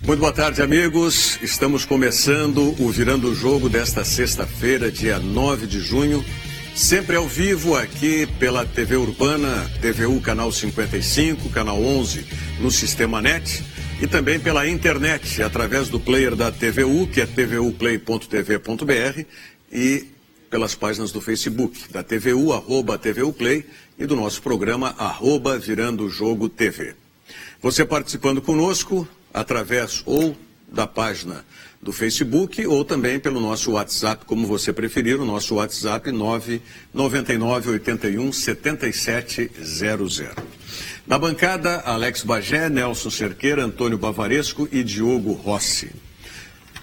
Muito boa tarde, amigos. Estamos começando o Virando o Jogo desta sexta-feira, dia 9 de junho. Sempre ao vivo aqui pela TV Urbana, TVU Canal 55, Canal 11 no Sistema NET e também pela internet, através do player da TVU, que é tvuplay.tv.br e pelas páginas do Facebook, da TVU, @TVUplay e do nosso programa, @Virando o Jogo TV. Você participando conosco através ou da página do Facebook ou também pelo nosso WhatsApp, como você preferir, o nosso WhatsApp 999817700. Na bancada, Alex Bagé, Nelson Cerqueira, Antônio Bavaresco e Diogo Rossi.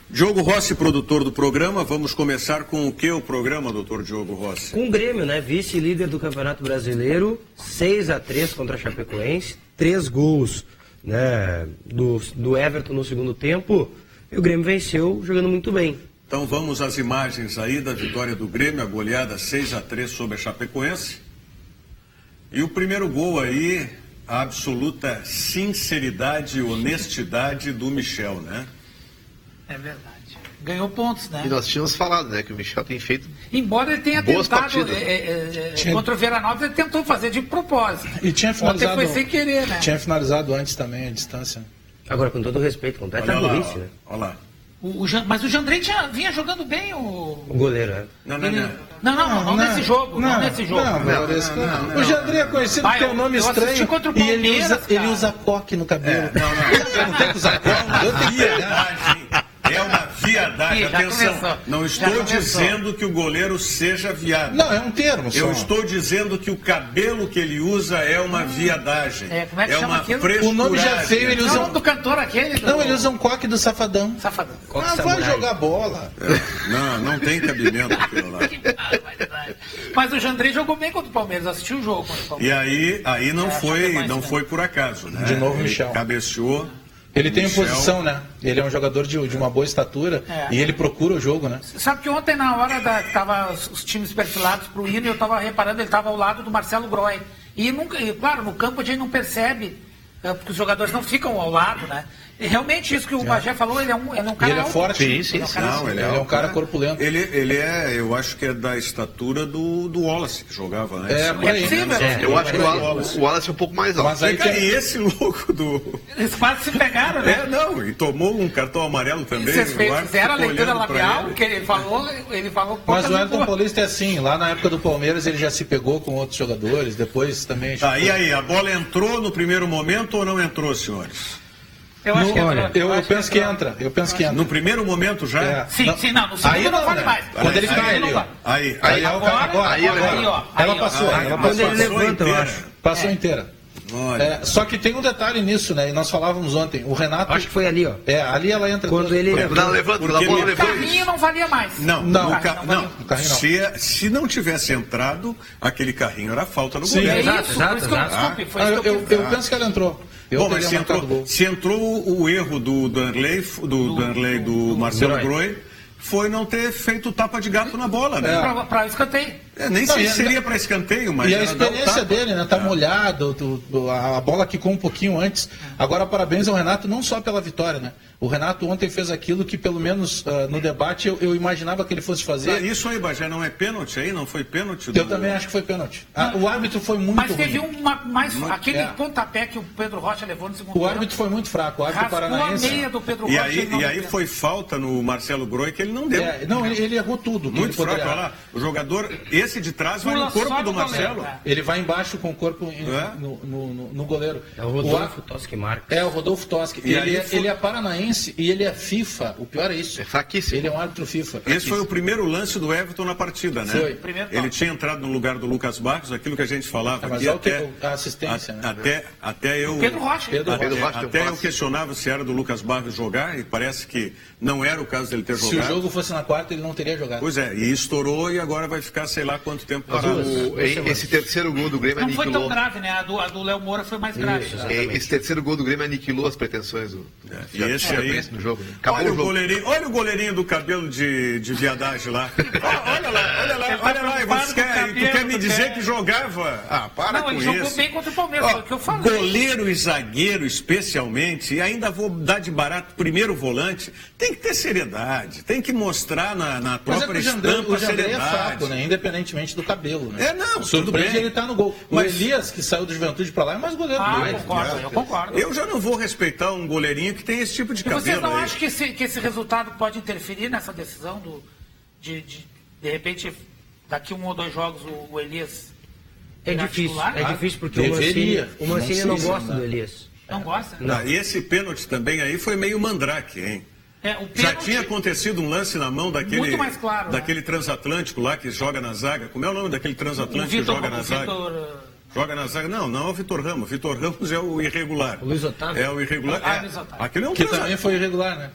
Diogo Rossi, produtor do programa. Vamos começar com o que o programa, doutor Diogo Rossi? Com o Grêmio, né? Vice-líder do Campeonato Brasileiro, 6-3 contra a Chapecoense, 3 gols, né, do Everton no segundo tempo, e o Grêmio venceu jogando muito bem. Então vamos às imagens aí da vitória do Grêmio, a goleada 6-3 sobre a Chapecoense. E o primeiro gol aí, a absoluta sinceridade e honestidade do Michel, né? É verdade. Ganhou pontos, né? E nós tínhamos falado, né, que o Michel tem feito. Embora ele tenha boas tentado partidas. contra o Veranópolis, ele tentou fazer de propósito. E tinha finalizado. Ontem foi sem querer, né? Tinha finalizado antes também a distância. Agora, com todo respeito, completa a burrice, né? Olha lá. Mas o Jandrei vinha jogando bem O goleiro, né? Não nesse jogo. Não nesse jogo. O Jandrei é conhecido por ter um nome estranho e ele usa coque no cabelo. Não tem que usar coque. É uma viadagem. Atenção, começou. Não estou dizendo que o goleiro seja viado. Não, é um termo só. Eu estou dizendo que o cabelo que ele usa é uma viadagem. Como é que chama uma aquilo? frescuragem. O nome já é feio, ele Não, usa o nome do cantor aquele. Não, ele usa um coque do Safadão. Safadão. Vai jogar bola. Não tem cabimento aquilo lá. Mas o Jandrei jogou bem contra o Palmeiras, assistiu o jogo contra o Palmeiras. E aí não foi por acaso, né? De novo, ele Michel. Cabeceou. Ele tem posição, né? Ele é um jogador de uma boa estatura e ele procura o jogo, né? Sabe que ontem, na hora que tava os times perfilados pro hino, eu estava reparando, ele estava ao lado do Marcelo Groy. E claro, no campo a gente não percebe, porque os jogadores não ficam ao lado, né? E realmente isso que o Bagé falou, ele é um cara ele é alto. forte. Sim. Ele é um cara corpulento. Ele é, eu acho que é da estatura do Wallace, que jogava antes. É possível. Eu acho que o Wallace é um pouco mais alto. Mas aí E esse louco do... Eles quase se pegaram, né? E tomou um cartão amarelo também. Vocês o árbitro fizeram a ficou leitura olhando pra labial, ele. que ele falou Mas o poucas Elton Paulista é assim, lá na época do Palmeiras ele já se pegou com outros jogadores, depois também... Tá, e aí, a bola entrou no primeiro momento ou não entrou, senhores? Eu acho que Eu penso que entra. No primeiro momento já? É. Sim, não, no segundo não vale mais. Quando ele cai ali, ó. Aí, Ela passou. Quando ele levanta, eu acho. Passou inteira. Só que tem um detalhe nisso, né? E nós falávamos ontem. O Renato. Acho que foi ali, ó. Ali ela entra. Quando ele Levanta, O carrinho não valia mais. Não. O carrinho não. Se não tivesse entrado, aquele carrinho era falta no Sim. goleiro. É isso, por isso que eu desculpe. Foi isso que eu Eu penso que ela entrou. Bom, mas se entrou o erro do Danley, do Marcelo Groy, foi não ter feito tapa de gato na bola, né? Para escanteio. Nem sei se seria para escanteio, mas... E a experiência dele, né? Tá molhado, a bola quicou um pouquinho antes. Agora, parabéns ao Renato, não só pela vitória, né? O Renato ontem fez aquilo que, pelo menos no debate, eu imaginava que ele fosse fazer. Isso aí, Bagé, não é pênalti aí? Não foi pênalti? Eu também acho que foi pênalti. O árbitro foi muito Mas teve ruim. aquele pontapé que o Pedro Rocha levou no segundo tempo. O árbitro foi muito fraco, o árbitro paranaense. A meia do Pedro E Rocha. aí foi falta no Marcelo Groy que ele não deu. Ele errou tudo. Muito fraco, olha lá. O jogador, esse de trás, vai no corpo do Marcelo. Ele vai embaixo com o corpo no goleiro. É o Rodolfo Toschi marca. É o Rodolfo Toschi. Ele é paranaense e ele é FIFA. O pior é isso. É fraquíssimo. Ele é um árbitro FIFA. Esse foi o primeiro lance do Everton na partida, né? Foi. Ele tinha entrado no lugar do Lucas Barros, aquilo que a gente falava Mas aqui a assistência, né? Até eu... Pedro Rocha. Até eu questionava se era do Lucas Barros jogar, e parece que não era o caso dele ter jogado. Se o jogo fosse na quarta, ele não teria jogado. Pois é, e estourou e agora vai ficar sei lá quanto tempo parado. Esse terceiro gol do Grêmio Não foi aniquilou. tão grave, né? A do Léo Moura foi mais grave. Esse terceiro gol do Grêmio aniquilou as pretensões do E esse aí... no jogo. Né? Olha o goleirinho do cabelo de viadagem lá. Olha lá, e tu quer me me dizer que jogava. Ah, para Não, com ele isso. jogou bem contra o Palmeiras, foi o que eu falei. Goleiro e zagueiro, especialmente, e ainda vou dar de barato primeiro volante, tem que ter seriedade, tem que mostrar na Mas própria o Jandrei estampa é seriedade. fraco, né? Independentemente do cabelo, né? Não, tudo surpreende bem. ele tá no gol. O Elias, que saiu do Juventude pra lá, é mais goleiro do Eu concordo, eu concordo. Eu já não vou respeitar um goleirinho que tem esse tipo de E cabelo. vocês não aí. acham que esse resultado pode interferir nessa decisão de repente, daqui 1 ou 2 jogos o Elias É virar difícil, titular? é difícil porque Deveria. o Mancini Não não sei se gosta não. do Elias. Não gosta? E esse pênalti também aí foi meio mandrake, hein? O Já pênalti- tinha acontecido um lance na mão daquele, Muito mais claro, daquele transatlântico lá que joga na zaga. Como é o nome daquele transatlântico que joga na zaga? Joga na zaga. Não é o Vitor Ramos. Vitor Ramos é o irregular. O Luiz Otávio? É o irregular. Luiz Otávio. Aquele é um Que também foi irregular, né?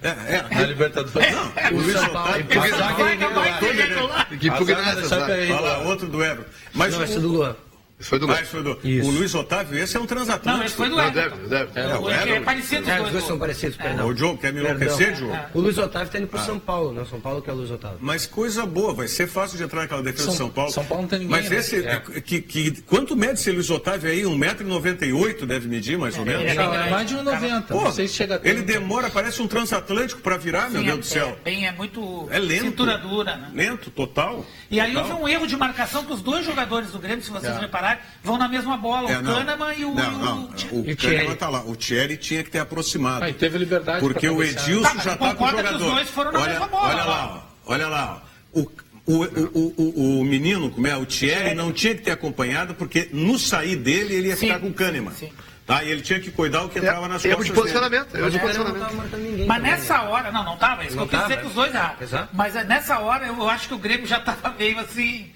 Na Libertadores. Não, o Luiz São Paulo. Otávio. A zaga é irregular. Que A impugna zaga da essa Chape é zaga. Olha irregular. lá, outro do Ebro. Mas Não, esse é do Luan. Isso foi do Ah, esse foi do... Isso. O Luiz Otávio, esse é um transatlântico. Não, esse foi do Não, Everton. deve. É parecido Os os dois são dois. parecidos, perdão. Ô, Diogo, quer me enlouquecer, Perdão. Diogo? O Luiz Otávio está indo pro São Paulo, né? São Paulo que é o Luiz Otávio. Mas coisa boa, vai ser fácil de entrar naquela defesa de São Paulo. São Paulo não tem ninguém, Mas né? esse, quanto mede esse Luiz Otávio aí? 1,98 m deve medir, mais ou menos? ele é Não, bem é mais de 1,90. Pô, Não sei se chega a ele tanto. demora, parece um transatlântico para virar, meu Deus do céu. É muito É lento. cintura dura, né? Lento, total. E aí total. houve um erro de marcação que os dois jogadores do Grêmio, se vocês repararem, vão na mesma bola. O Não. Kahneman e o... Não, o E o Kahneman Thierry. tá lá. O Thierry tinha que ter aproximado. Aí teve liberdade Porque pra o cabecear. Edilson Tá, mas já tá com o concorda que os jogador. dois foram na mesma bola, Olha lá, ó. Olha lá, ó. O menino, como é? O Thierry não tinha que ter acompanhado, porque no sair dele ele ia Sim, ficar com o Kahneman. sim. Tá? E ele tinha que cuidar o que entrava nas Erro costas de dele. posicionamento. Erro de Mas o Kahneman não posicionamento. estava marcando ninguém. Mas também, nessa né? hora, não tava, isso que Não eu quis dizer tava. que os dois erraram. Exato. Mas nessa hora eu acho que o Grêmio já estava meio assim,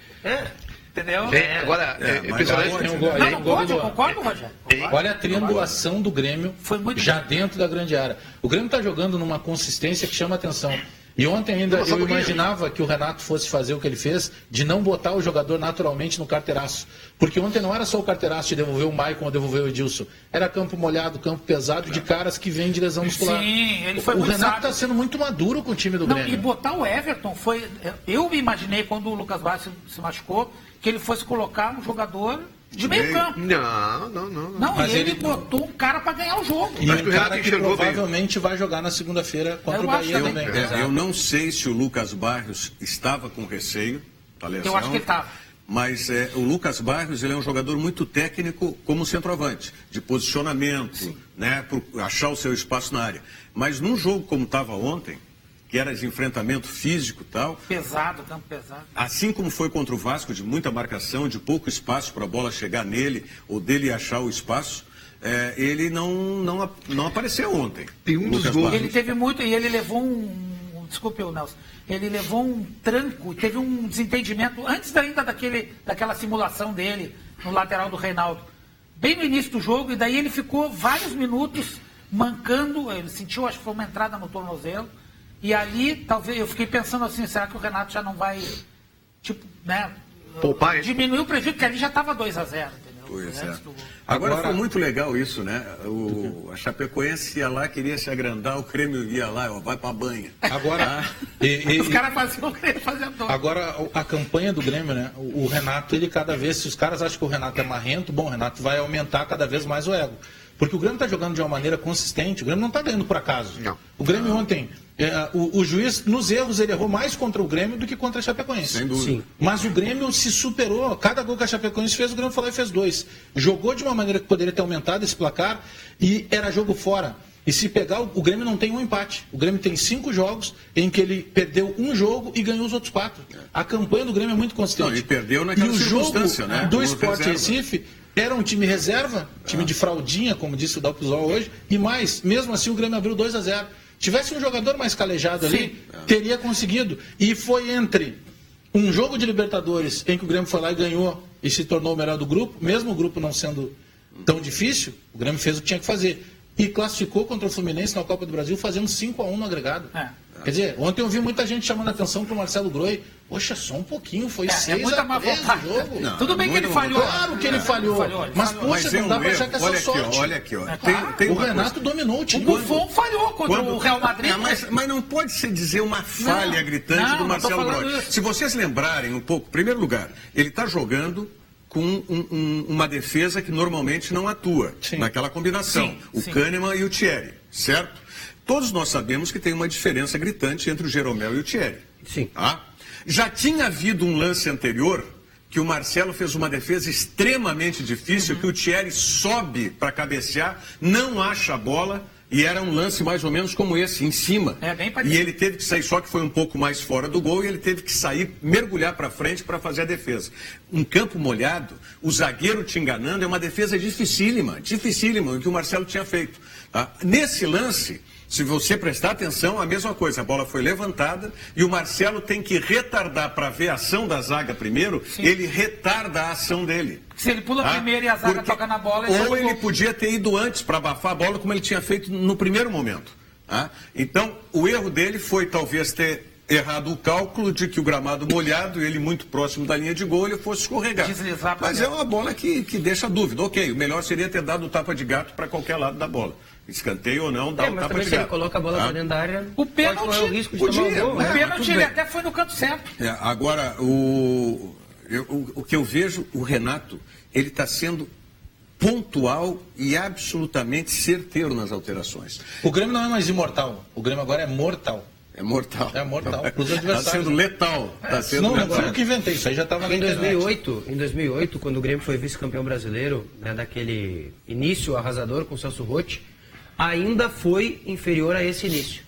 entendeu? Agora, é mas impressionante. aonde, Tem um gol né? aí, Não, gol pode, do eu Luan. concordo, Rogério. Olha a triangulação do Grêmio Foi muito já bem. dentro da grande área. O Grêmio está jogando numa consistência que chama atenção. E ontem ainda Só um eu pouquinho. imaginava que o Renato fosse fazer o que ele fez, de não botar o jogador naturalmente no carteiraço. Porque ontem não era só o carteiraço de devolver o Maicon ou devolver o Edilson. Era campo molhado, campo pesado de caras que vêm de lesão muscular. Sim, ele foi O muito Renato sábio. está sendo muito maduro com o time do Não, Grêmio. e botar o Everton foi. Eu me imaginei quando o Lucas Vaz se machucou que ele fosse colocar um jogador de meio campo. Não. Não, Mas e ele ele- botou um cara para ganhar o jogo. E Acho que um o Renato cara que enxergou bem. provavelmente vai jogar na segunda-feira contra Eu o acho Bahia também. também. Eu não sei se o Lucas Barrios estava com receio da lesão. Eu acho que ele estava. Mas o Lucas Barrios ele é um jogador muito técnico como centroavante, de posicionamento, né, por achar o seu espaço na área. Mas num jogo como estava ontem, que era de enfrentamento físico e tal, Pesado, campo pesado. assim como foi contra o Vasco, de muita marcação, de pouco espaço para a bola chegar nele, ou dele achar o espaço, ele não apareceu ontem. Tem um dos Lucas gols. Barrios. Ele teve muito, e ele levou desculpe o Nelson, ele levou um tranco, teve um desentendimento, antes ainda daquela simulação dele, no lateral do Reinaldo, bem no início do jogo, e daí ele ficou vários minutos mancando, ele sentiu, acho que foi uma entrada no tornozelo, e ali, talvez, eu fiquei pensando assim, será que o Renato já não vai, tipo, né, Poupar, hein? diminuir o prejuízo, porque ali já estava 2-0, entendeu? Pois Antes é. do gol. Agora foi muito legal isso, né? A Chapecoense ia lá, queria se agrandar, o Grêmio ia lá, ó, vai pra banha. Agora, Os caras faziam o que ele fazia todo. agora a campanha do Grêmio, né? O Renato, ele cada vez, se os caras acham que o Renato é marrento, bom, o Renato vai aumentar cada vez mais o ego. Porque o Grêmio está jogando de uma maneira consistente, o Grêmio não está ganhando por acaso. Não. O Grêmio ontem, o juiz, nos erros, ele errou mais contra o Grêmio do que contra a Chapecoense. Sem dúvida. Sim. Mas o Grêmio se superou. Cada gol que a Chapecoense fez, o Grêmio foi lá e fez 2. Jogou de uma maneira que poderia ter aumentado esse placar e era jogo fora. E se pegar, o Grêmio não tem um empate. O Grêmio tem 5 jogos em que ele perdeu um jogo e ganhou os outros 4. A campanha do Grêmio é muito consistente. Não, e perdeu naquela E o jogo circunstância, né? do Como Sport reserva. Recife era um time reserva, time de fraldinha, como disse o Dalpizol hoje, e mais, mesmo assim o Grêmio abriu 2-0. Tivesse um jogador mais calejado ali, teria conseguido. E foi entre um jogo de Libertadores em que o Grêmio foi lá e ganhou e se tornou o melhor do grupo, mesmo o grupo não sendo tão difícil, o Grêmio fez o que tinha que fazer. e classificou contra o Fluminense na Copa do Brasil fazendo 5-1 no agregado. Quer dizer, ontem eu vi muita gente chamando a atenção pro Marcelo Groi. Poxa, só um pouquinho, foi 6-3 o jogo. Não, tudo bem que ele falhou. Claro que ele falhou. Mas, poxa, não dá pra achar que é só sorte. Olha aqui, ó. O Renato dominou o time. O Buffon falhou contra o Real Madrid. Mas não pode se dizer uma falha gritante do Marcelo Groi. Se vocês lembrarem um pouco, em primeiro lugar, ele está jogando com uma defesa que normalmente não atua naquela combinação. O Kahneman e o Thierry, certo? Todos nós sabemos que tem uma diferença gritante entre o Jeromel e o Thierry. Sim. Tá? Já tinha havido um lance anterior que o Marcelo fez uma defesa extremamente difícil, que o Thierry sobe para cabecear, não acha a bola, e era um lance mais ou menos como esse, em cima. Bem parecido. E ele teve que sair, só que foi um pouco mais fora do gol, e ele teve que sair, mergulhar para frente para fazer a defesa. Um campo molhado, o zagueiro te enganando, é uma defesa dificílima, o que o Marcelo tinha feito. Tá? Nesse lance, se você prestar atenção, a mesma coisa, a bola foi levantada e o Marcelo tem que retardar para ver a ação da zaga primeiro, ele retarda a ação dele. Se ele pula primeiro e a zaga toca na bola... Ou ele podia ter ido antes para abafar a bola, como ele tinha feito no primeiro momento. Tá? Então, o erro dele foi talvez ter errado o cálculo de que o gramado molhado, ele muito próximo da linha de gol, ele fosse escorregar. Mas é uma bola que deixa dúvida. Ok, o melhor seria ter dado o tapa de gato para qualquer lado da bola. Escanteio ou não, dá o tapa de gato. Se ele coloca a bola para dentro da área, o pênalti, pode correr o risco de tomar o gol. O pênalti ele até foi no canto certo. Agora, o que eu vejo, o Renato, ele está sendo pontual e absolutamente certeiro nas alterações. O Grêmio não é mais imortal, o Grêmio agora é mortal. É mortal. É mortal. Para os adversários. Está sendo letal. Não foi eu que inventei, isso aí já estava na internet. Em 2008, quando o Grêmio foi vice-campeão brasileiro, né, daquele início arrasador com o Celso Rotti, ainda foi inferior a esse início.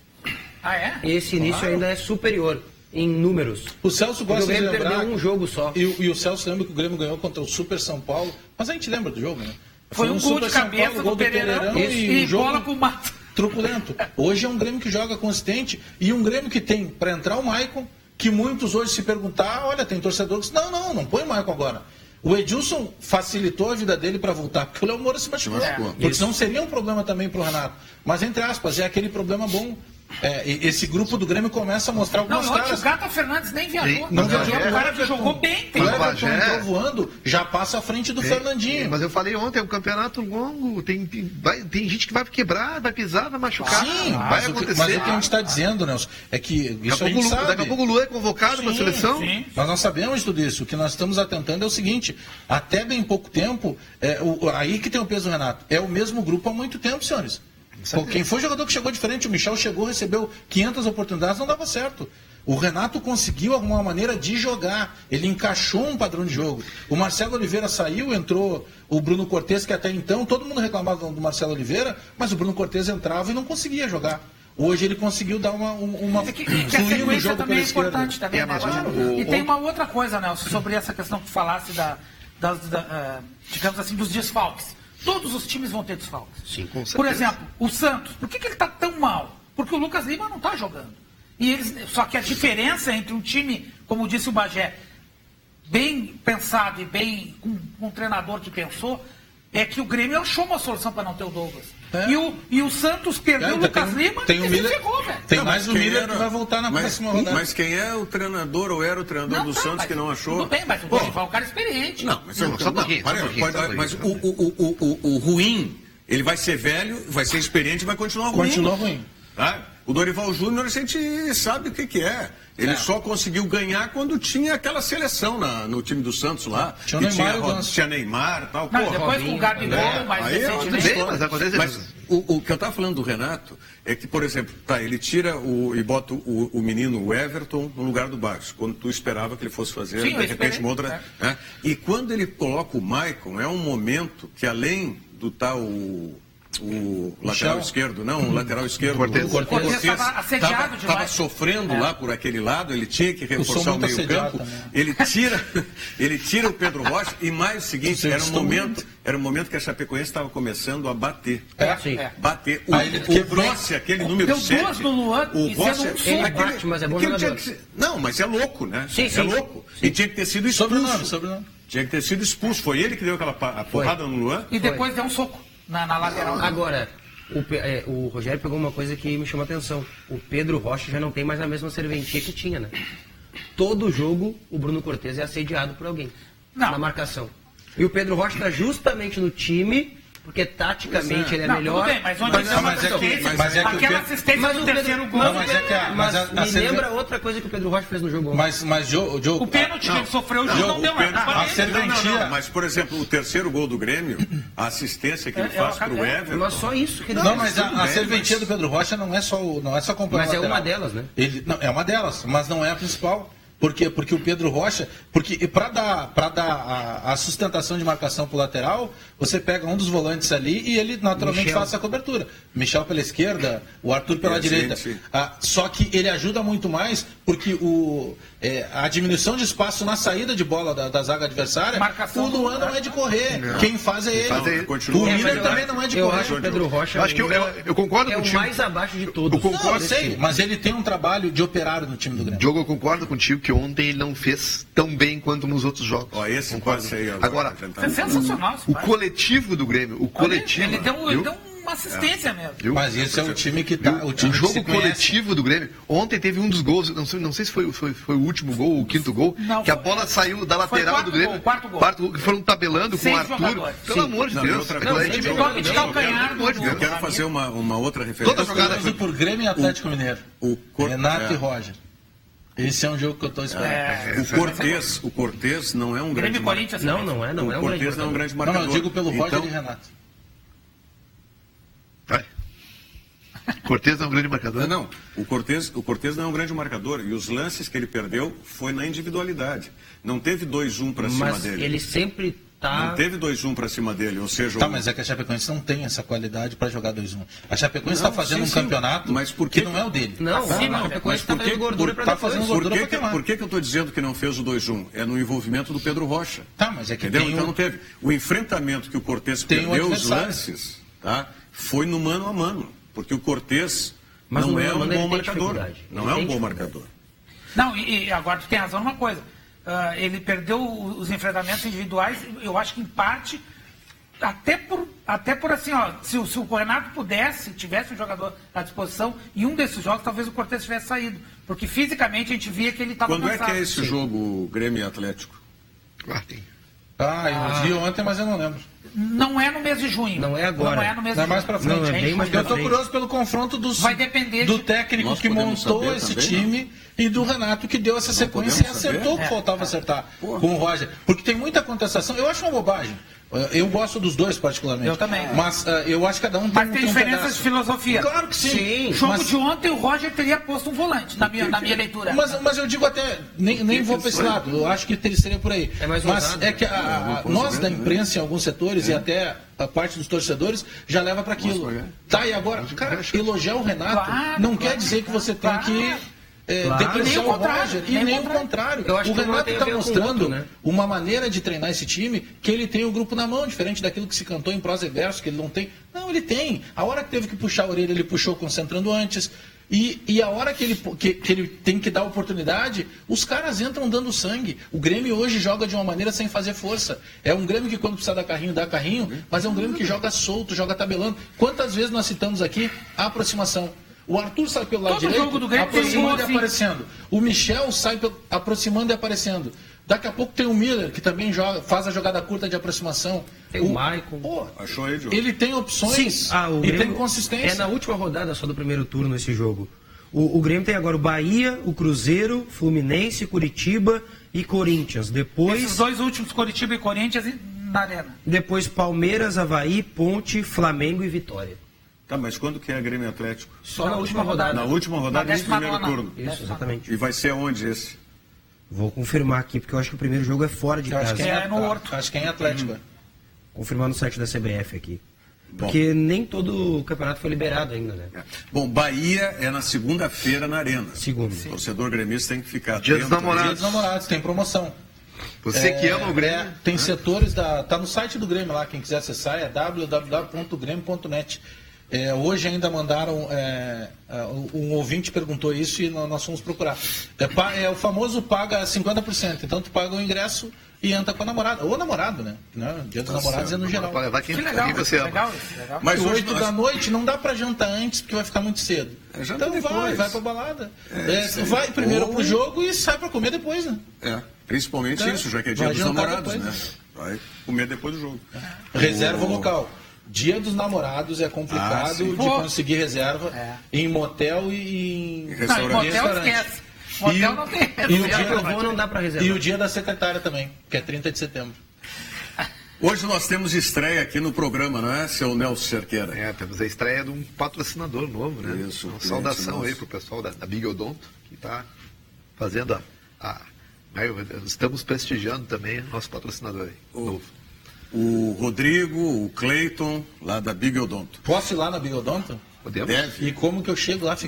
Esse início ainda é superior em números. O Celso gosta de lembrar... perdeu um jogo só. E o Celso lembra que o Grêmio ganhou contra o Super São Paulo, mas a gente lembra do jogo, né? Foi um gol de cabeça do Pereirão e bola pro mato. Truculento. Hoje é um Grêmio que joga consistente e um Grêmio que tem para entrar o Maicon, que muitos hoje se perguntar, olha, tem torcedor que diz, não põe o Maicon agora. O Edilson facilitou a vida dele para voltar, porque o Léo Moura se machucou. Porque senão seria um problema também para o Renato. Mas, entre aspas, é aquele problema bom. Esse grupo do Grêmio começa a mostrar algumas caras. O Gata Fernandes nem viajou. Não viajou. O cara que jogou bem. O Everton entrou voando, já passa à frente do Fernandinho. Mas eu falei ontem, é um campeonato longo, tem gente que vai quebrar, vai pisar, vai machucar. Sim, vai acontecer. Mas o que a gente está dizendo, Nelson, é que isso a gente sabe. Daqui a pouco o Lula é convocado para a seleção. Sim. Mas nós sabemos tudo isso. O que nós estamos atentando é o seguinte, até bem pouco tempo, aí que tem o peso do Renato, é o mesmo grupo há muito tempo, senhores. Quem foi jogador que chegou diferente, o Michel chegou, recebeu 500 oportunidades, não dava certo. O Renato conseguiu alguma maneira de jogar, ele encaixou um padrão de jogo. O Marcelo Oliveira saiu, entrou o Bruno Cortez, que até então todo mundo reclamava do Marcelo Oliveira, mas o Bruno Cortez entrava e não conseguia jogar. Hoje ele conseguiu dar uma que a sequência também é importante também, né? Claro. E tem uma outra coisa, Nelson, sobre essa questão que tu falasse digamos assim, dos desfalques. Todos os times vão ter desfalques. Sim, com certeza. Por exemplo, o Santos, por que ele está tão mal? Porque o Lucas Lima não está jogando. Só que a diferença entre um time, como disse o Bagé, bem pensado e bem com um treinador que pensou, é que o Grêmio achou uma solução para não ter o Douglas. E o Santos perdeu o Lucas Lima e se ferrou, velho. Tem mais o Miller que vai voltar na próxima rodada. Mas quem é o treinador ou era o treinador do Santos que não achou? Tudo bem, mas o Dorival é um cara experiente. Não, mas o ruim, ele vai ser velho, vai ser experiente e vai continuar ruim. Continua ruim. Tá? O Dorival Júnior, a gente sabe o que é. Ele só conseguiu ganhar quando tinha aquela seleção no time do Santos lá. Tinha Neymar e tal. Não, depois com o Gabigol, mas recentemente. Mas o que eu estava falando do Renato é que, por exemplo, ele tira e bota o menino Everton no lugar do Barros, quando tu esperava que ele fosse fazer, de repente, uma outra. Né? E quando ele coloca o Maicon, é um momento que, além do tal. O lateral esquerdo, o lateral esquerdo. O Cortez estava assediado demais. Estava sofrendo lá por aquele lado, ele tinha que reforçar o meio-campo. Ele tira o Pedro Rocha e mais o seguinte, era um momento que a Chapecoense estava começando a bater. Bater. O Grossi, aquele número 7. Deu duas no Luan o Grossi, ele bate, mas é bom jogador. Não, mas é louco, né? Sim. É louco. E tinha que ter sido expulso. Sobrenome. Tinha que ter sido expulso. Foi ele que deu aquela porrada no Luan. E depois deu um soco. Na lateral. Agora, O Rogério pegou uma coisa que me chamou a atenção. O Pedro Rocha já não tem mais a mesma serventia que tinha, né? Todo jogo, o Bruno Cortez é assediado por alguém na marcação. E o Pedro Rocha está justamente no time, porque taticamente ele é melhor. Tudo bem, mas onde aquela assistência do terceiro gol. Mas me lembra outra coisa que o Pedro Rocha fez no jogo. O pênalti que ele sofreu, o jogo não deu mais. A serventia. Mas, por exemplo, o terceiro gol do Grêmio, a assistência que ele faz para o Everton. Não é só isso que ele Não, mas a serventia do Pedro Rocha não é só comprar. Mas é uma delas, né? É uma delas, mas não é a principal. Por quê? Porque o Pedro Rocha, para dar a sustentação de marcação para o lateral, você pega um dos volantes ali e ele naturalmente faz essa cobertura. Michel pela esquerda, o Arthur pela direita. Só que ele ajuda muito mais porque a diminuição de espaço na saída de bola da zaga adversária, o Luan não é de correr. Quem faz é ele. O Miller também não é de correr. Eu acho que o Pedro Rocha eu concordo contigo. É o mais abaixo de todos. Eu sei, mas ele tem um trabalho de operário no time do Grêmio. Diogo, eu concordo contigo que ontem ele não fez tão bem quanto nos outros jogos. Esse pode ser agora. É sensacional. O coletivo do Grêmio, Ele deu uma assistência mesmo. Mas esse é o time que tá. O jogo coletivo do Grêmio. Ontem teve um dos gols, não sei se foi o último gol, o quinto gol, que a bola saiu da lateral do Grêmio. Quarto gol. Que foram tabelando com o Arthur. Pelo amor de Deus. Eu quero fazer uma outra referência. Toda jogada foi por Grêmio e Atlético Mineiro. Renato e Roger. Esse é um jogo que eu estou esperando. O Cortez não é um grande marcador. Não é um Cortez não é um grande marcador. Não, eu digo pelo Roger e Renato. Vai. Cortez é um grande marcador? Não. O Cortez não é um grande marcador. E os lances que ele perdeu foi na individualidade. Não teve 2-1 para cima dele. Ele sempre Não teve 2-1 para cima dele, ou seja... mas é que a Chapecoense não tem essa qualidade para jogar 2-1. A Chapecoense está fazendo um campeonato que não é o dele. Mas por que gordura para fazendo gordura para queimar? Por que eu estou dizendo que não fez o 2-1? É no envolvimento do Pedro Rocha. Mas é que então não teve. O enfrentamento que o Cortez perdeu, os lances, foi no mano a mano. Porque o Cortez não é um bom marcador. Não é um bom marcador. Não, e agora tu tem razão numa coisa. Ele perdeu os enfrentamentos individuais, eu acho que em parte, até por assim, se o Renato tivesse um jogador à disposição, em um desses jogos, talvez o Cortez tivesse saído. Porque fisicamente a gente via que ele estava cansado. Quando é que é esse jogo, Grêmio e Atlético? Eu vi ontem, mas eu não lembro. Não é no mês de junho. Não é agora. Não é no mês de junho. Mais pra frente. Não, é bem mais pra eu estou curioso pelo confronto Vai depender do técnico que montou esse time e do Renato que deu essa sequência e acertou o que faltava acertar com o Roger. Porque tem muita contestação. Eu acho uma bobagem. Eu gosto dos dois, particularmente. Eu também. Mas eu acho que cada um tem diferenças de filosofia. Claro que sim. O jogo de ontem, o Roger teria posto um volante, na minha leitura. Mas eu digo até, nem vou para esse lado. Eu acho que ele seria por aí. Mas é que nós da imprensa, em alguns setores, e até a parte dos torcedores, já leva para aquilo. E agora, cara, elogiar o Renato não quer dizer que você tem que... depreciar o Roger, e nem o contrário. O Renato está mostrando uma maneira de treinar esse time que ele tem o grupo na mão, diferente daquilo que se cantou em prosa e verso, que ele não tem. Não, ele tem. A hora que teve que puxar a orelha, ele puxou concentrando antes. E a hora que ele tem que dar oportunidade, os caras entram dando sangue. O Grêmio hoje joga de uma maneira sem fazer força. É um Grêmio que quando precisa dar carrinho, dá carrinho, mas é um Grêmio que joga solto, joga tabelando. Quantas vezes nós citamos aqui a aproximação? O Arthur sai pelo lado direito, aproximando e aparecendo. O Michel sai aproximando e aparecendo. Daqui a pouco tem o Miller, que também faz a jogada curta de aproximação. Tem o Maicon. Achou aí, Diogo? Ele tem opções e tem consistência. É na última rodada só do primeiro turno esse jogo. O Grêmio tem agora o Bahia, o Cruzeiro, Fluminense, Curitiba e Corinthians. Depois, esses dois últimos, Curitiba e Corinthians, na Arena. Depois Palmeiras, Avaí, Ponte, Flamengo e Vitória. Mas quando que é Grêmio Atlético? Só na última rodada. Na última rodada do primeiro turno. Isso, exatamente. E vai ser onde esse? Vou confirmar aqui, porque eu acho que o primeiro jogo é fora de casa. No Horto. Acho que é em Atlético. Confirmar no site da CBF aqui. Porque nem todo o campeonato foi liberado ainda, né? Bom, Bahia é na segunda-feira na Arena. Segunda. O torcedor gremista tem que ficar Dia dos Namorados. Dia dos Namorados, tem promoção. Você que ama o Grêmio. Tem setores tá no site do Grêmio lá, quem quiser acessar é www.grêmio.net. Hoje ainda mandaram, um ouvinte perguntou isso e nós fomos procurar. O famoso paga 50%, então tu paga o ingresso e entra com a namorada, ou namorado, né? Dia dos namorados é no geral. Que legal, legal. Mas 8 da noite não dá pra jantar antes, porque vai ficar muito cedo. Então vai pra balada. Vai primeiro pro jogo e sai pra comer depois, né? Principalmente isso, já que é dia dos namorados, né? Vai comer depois do jogo. Reserva local. Dia dos namorados é complicado de conseguir reserva em motel e em restaurante. Esquece. Motel não tem. Não dá para reservar. E o dia da secretária também, que é 30 de setembro. Hoje nós temos estreia aqui no programa, não é, seu Nelson Cerqueira? Temos a estreia de um patrocinador novo, né? Isso. Uma saudação aí pro pessoal da Big Odonto, que está fazendo estamos prestigiando também nosso patrocinador aí, novo. O Rodrigo, o Cleiton, lá da Big Odonto. Posso ir lá na Big Odonto? Deve. E como que eu chego lá?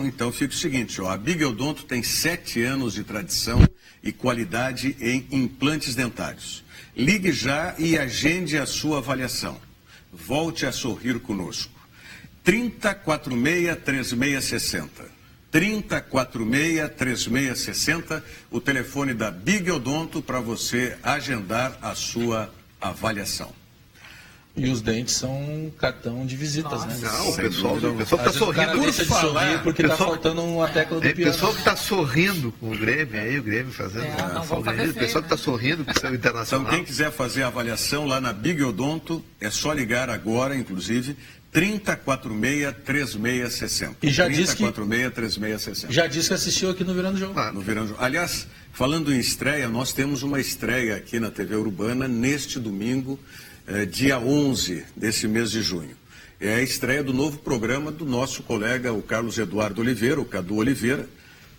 Então fica o seguinte, a Big Odonto tem 7 anos de tradição e qualidade em implantes dentários. Ligue já e agende a sua avaliação. Volte a sorrir conosco. 3046-3660. 3046-3660, o telefone da Big Odonto para você agendar a sua avaliação. E os dentes são cartão de visitas, né? Não, o pessoal que está sorrindo deixa de sorrir porque está faltando uma tecla do piano. O pessoal que está sorrindo com o Grêmio, aí o Grêmio fazendo o pessoal que está sorrindo com o seu internacional. Então, quem quiser fazer a avaliação lá na Big Odonto, é só ligar agora, inclusive, 3046-3660. E já disse que 3046-3660. Já disse que assistiu aqui no Virando Jogo. No Virando Jogo. Aliás, falando em estreia, nós temos uma estreia aqui na TV Urbana neste domingo, dia 11 desse mês de junho. É a estreia do novo programa do nosso colega, o Carlos Eduardo Oliveira, o Cadu Oliveira,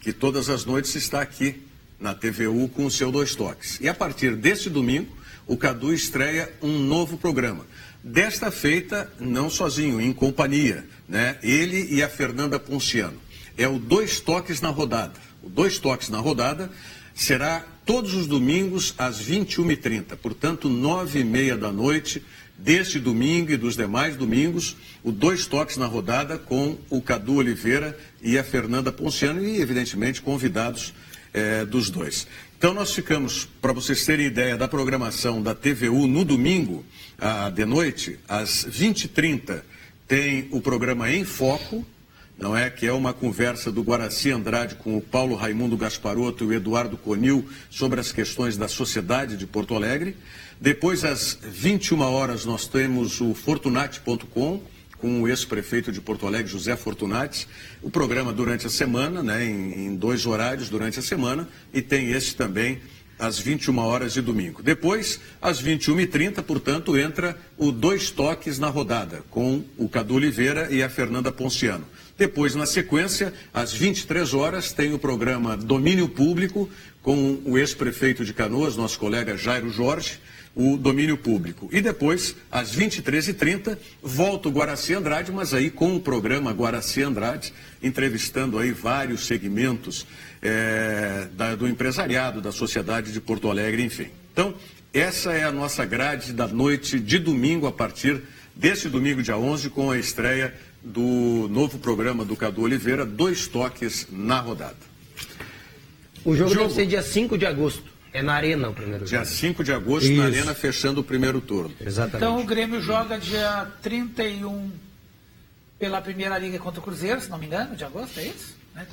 que todas as noites está aqui na TVU com o seu Dois Toques. E a partir desse domingo, o Cadu estreia um novo programa. Desta feita, não sozinho, em companhia, né? Ele e a Fernanda Ponciano. É o Dois Toques na Rodada. O Dois Toques na Rodada será todos os domingos às 21h30, portanto 9h30 da noite deste domingo e dos demais domingos, o Dois Toques na Rodada com o Cadu Oliveira e a Fernanda Ponciano e, evidentemente, convidados dos dois. Então nós ficamos, para vocês terem ideia da programação da TVU no domingo, de noite, às 20h30, tem o programa Em Foco, não é? Que é uma conversa do Guaraci Andrade com o Paulo Raimundo Gasparotto e o Eduardo Conil sobre as questões da sociedade de Porto Alegre. Depois, às 21 horas, nós temos o Fortunati.com, com o ex-prefeito de Porto Alegre, José Fortunati. O programa durante a semana, né, em 2 horários durante a semana, e tem esse também às 21 horas de domingo. Depois, às 21h30, portanto, entra o Dois Toques na Rodada, com o Cadu Oliveira e a Fernanda Ponciano. Depois, na sequência, às 23 horas, tem o programa Domínio Público, com o ex-prefeito de Canoas, nosso colega Jairo Jorge, o Domínio Público. E depois, às 23h30, volta o Guaraci Andrade, mas aí com o programa Guaraci Andrade, entrevistando aí vários segmentos do empresariado, da sociedade de Porto Alegre, enfim. Então, essa é a nossa grade da noite de domingo, a partir desse domingo, dia 11, com a estreia do novo programa do Cadu Oliveira, Dois Toques na Rodada. O jogo deve ser dia 5 de agosto. É na Arena o primeiro jogo. Dia 5 de agosto, isso, na Arena, fechando o primeiro turno. Exatamente. Então o Grêmio joga dia 31 pela Primeira Liga contra o Cruzeiro, se não me engano, de agosto, é isso? Né?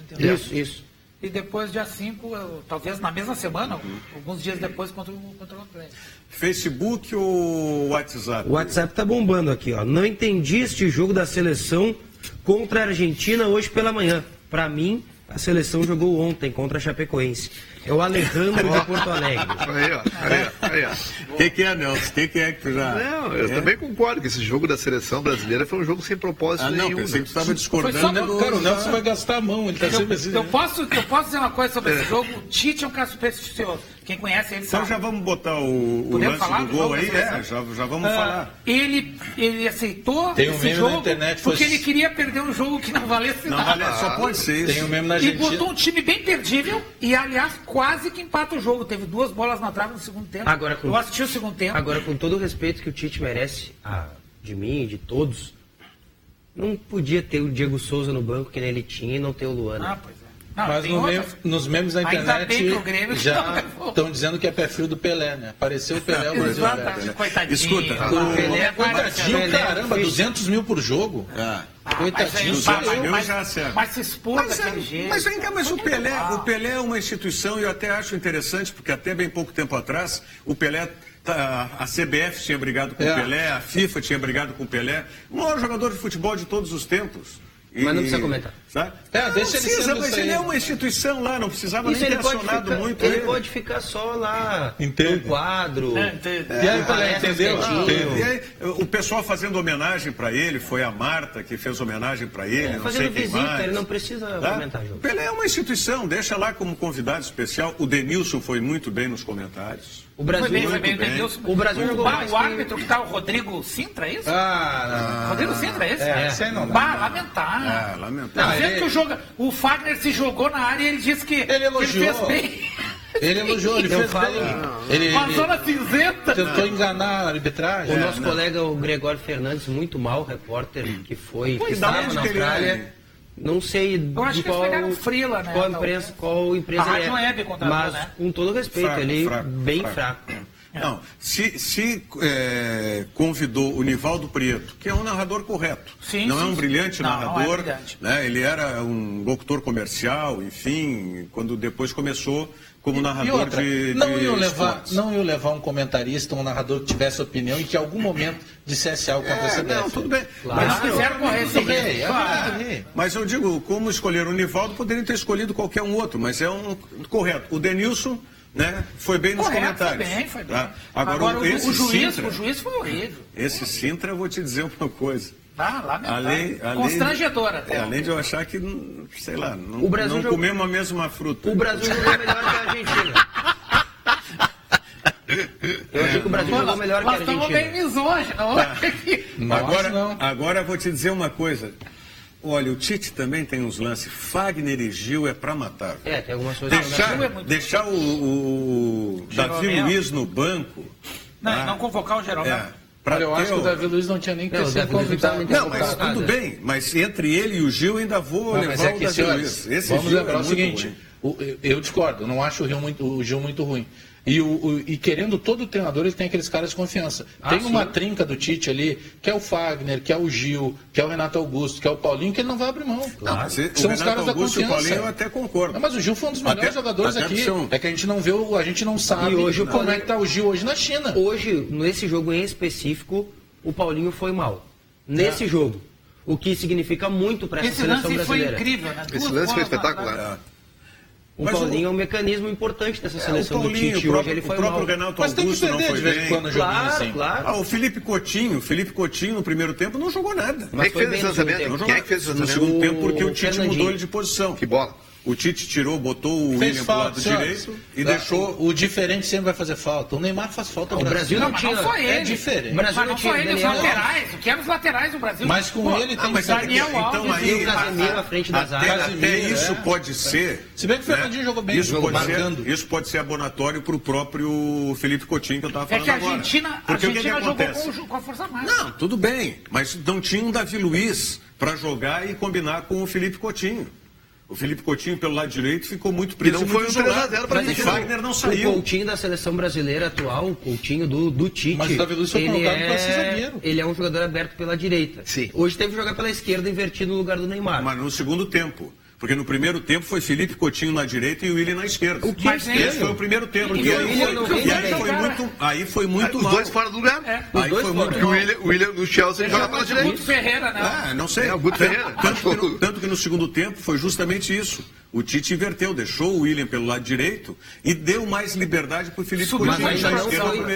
Isso. E depois dia 5, talvez na mesma semana, alguns dias depois, contra o Grêmio. Facebook ou WhatsApp? O WhatsApp tá bombando aqui, ó. Não entendi este jogo da seleção contra a Argentina hoje pela manhã. Para mim, a seleção jogou ontem contra a Chapecoense. É o Alejandro de Porto Alegre. Aí, ó. O que é, Nelson? O que é que tu já... Não, eu também concordo que esse jogo da seleção brasileira foi um jogo sem propósito nenhum. Não, pensei que tu estava discordando. Cara, o Nelson vai gastar a mão, ele tá sempre assim. Eu posso dizer uma coisa sobre esse jogo? O Tite é um cara supersticioso. Quem conhece ele sabe. Então já vamos botar o lance do gol aí? Já vamos falar. Ele aceitou esse jogo porque ele queria perder um jogo que não valesse nada. Só pode ser isso. Tem o mesmo na E Argentina. botou um time bem perdível e, aliás, quase que empata o jogo. Teve 2 bolas na trave no segundo tempo. Eu assisti o segundo tempo. Agora, com todo o respeito que o Tite merece, de mim e de todos, Não podia ter o Diego Souza no banco, que nem ele tinha, e não ter o Luan. Ah, pois é. Não, Mas nos memes da internet já estão dizendo que é perfil do Pelé, né? Apareceu o Pelé, o Brasil. Coitadinho. Escuta, O Pelé, Coitadinho, caramba, 200 mil por jogo. Coitadinho. Mas se expor daquele jeito. Mas vem cá, mas o Pelé é uma instituição, e eu até acho interessante, porque até bem pouco tempo atrás, o Pelé, a CBF tinha brigado com o Pelé, a FIFA tinha brigado com o Pelé. O maior jogador de futebol de todos os tempos. Mas não precisa comentar. Sabe? Deixa ele precisa, mas ele é uma instituição lá, não precisava nem ter acionado muito ele. Ele pode ficar só lá no quadro. E aí, Pelé, entendeu? E aí, o pessoal fazendo homenagem para ele, foi a Marta que fez homenagem para ele, não sei quem mais. Ele não precisa comentar. Pelé é uma instituição, deixa lá como convidado especial. O Denilson foi muito bem nos comentários. O Brasil o Brasil jogou mais. O árbitro que tá, o Rodrigo Sintra, é isso? Não. Rodrigo Sintra, é esse? Isso aí não dá. Lamentável. Lamentável. O Fagner se jogou na área e ele disse que ele elogiou. Ele fez bem. Ele elogiou, ele fez bem. Ele zona cinzenta. Tentou enganar a arbitragem. O nosso colega, o Gregório Fernandes, muito mal, repórter, que estava na Austrália. Não sei eu acho que eles pegaram o Frila, né? Qual empresa a Rádio Web contratou, mas, né? Com todo respeito, ele bem fraco. Não, se convidou o Nivaldo Prieto, que é um narrador correto, não é um brilhante narrador, né? Ele era um locutor comercial, enfim, quando depois começou como narrador não ia levar um comentarista, um narrador que tivesse opinião e que em algum momento dissesse algo contra a CBF. Não, tudo bem. Mas não quiseram correr Mas eu digo, como escolheram o Nivaldo, poderiam ter escolhido qualquer um outro, mas é um correto. O Denilson, né, foi bem nos comentários. Foi bem. Tá? Agora o juiz foi horrível. Esse Sintra, eu vou te dizer uma coisa. Lamentável. Constrangedora até. Além de eu achar que, sei lá, não comemos a mesma fruta. O Brasil jogou melhor que a Argentina. Eu achei que o Brasil jogou melhor que a Argentina. Nós estamos bem misóginos. Agora eu vou te dizer uma coisa. Olha, o Tite também tem uns lances. Fagner e Gil é pra matar. Tem algumas coisas. Deixar o Davi Luiz no banco. Não convocar o Jeromel. Eu acho que o Davi Luiz não tinha nem que ser convidado. Não, mas tudo bem. Mas entre ele e o Gil ainda vou levar o Davi Luiz. Vamos lembrar o seguinte. Eu discordo. Eu não acho o Gil muito ruim. E querendo todo treinador, ele tem aqueles caras de confiança. Tem uma trinca do Tite ali, que é o Fagner, que é o Gil, que é o Renato Augusto, que é o Paulinho, que ele não vai abrir mão. Claro. São os caras da confiança. O Paulinho eu até concordo. Mas o Gil foi um dos melhores jogadores aqui. É que a gente não vê, a gente não sabe como é que tá o Gil hoje na China. Hoje, nesse jogo em específico, o Paulinho foi mal. Nesse jogo. O que significa muito para essa seleção brasileira. Esse lance foi incrível, né? Esse lance foi espetacular. O Paulinho é um mecanismo importante dessa seleção do Tite. Hoje ele foi mal. Renato Augusto não foi bem. Claro. O Felipe Coutinho no primeiro tempo não jogou nada. Quem é que fez esse lançamento? No segundo tempo porque o Tite mudou ele de posição. Que bola. O Tite botou o William pro lado direito e deixou... O diferente sempre vai fazer falta. O Neymar faz falta. O Brasil não tinha. Não foi ele. É diferente. O Brasil não foi ele, os laterais. O que eram os laterais do Brasil? Mas com ele tem que Daniel Alves então, aí, o Casemiro à frente da zaga. Até isso pode ser... Se bem que o Fernandinho jogou bem. Isso pode ser abonatório para o próprio Felipe Coutinho que eu estava falando agora. A Argentina jogou com a força máxima. Não, tudo bem. Mas não tinha um Davi Luiz para jogar e combinar com o Felipe Coutinho. O Felipe Coutinho, pelo lado direito, ficou muito preso. Não foi um 3-0 para o Fagner não saiu. O Coutinho da seleção brasileira atual, o Coutinho do Tite, mas o Davi Luiz foi colocado para ser zagueiro. Ele é um jogador aberto pela direita. Sim. Hoje teve que jogar pela esquerda, invertido no lugar do Neymar. Mas no segundo tempo. Porque no primeiro tempo foi Felipe Coutinho na direita e o William na esquerda. Esse foi o primeiro tempo. Aí foi muito mal. Os dois fora do lugar. Aí foi muito mal. O William no Chelsea joga pela direita. Guto Ferreira, né? Não sei. O Guto Ferreira. Tanto que no segundo tempo foi justamente isso. O Tite inverteu, deixou o William pelo lado direito e deu mais liberdade para o Felipe Coutinho. Mas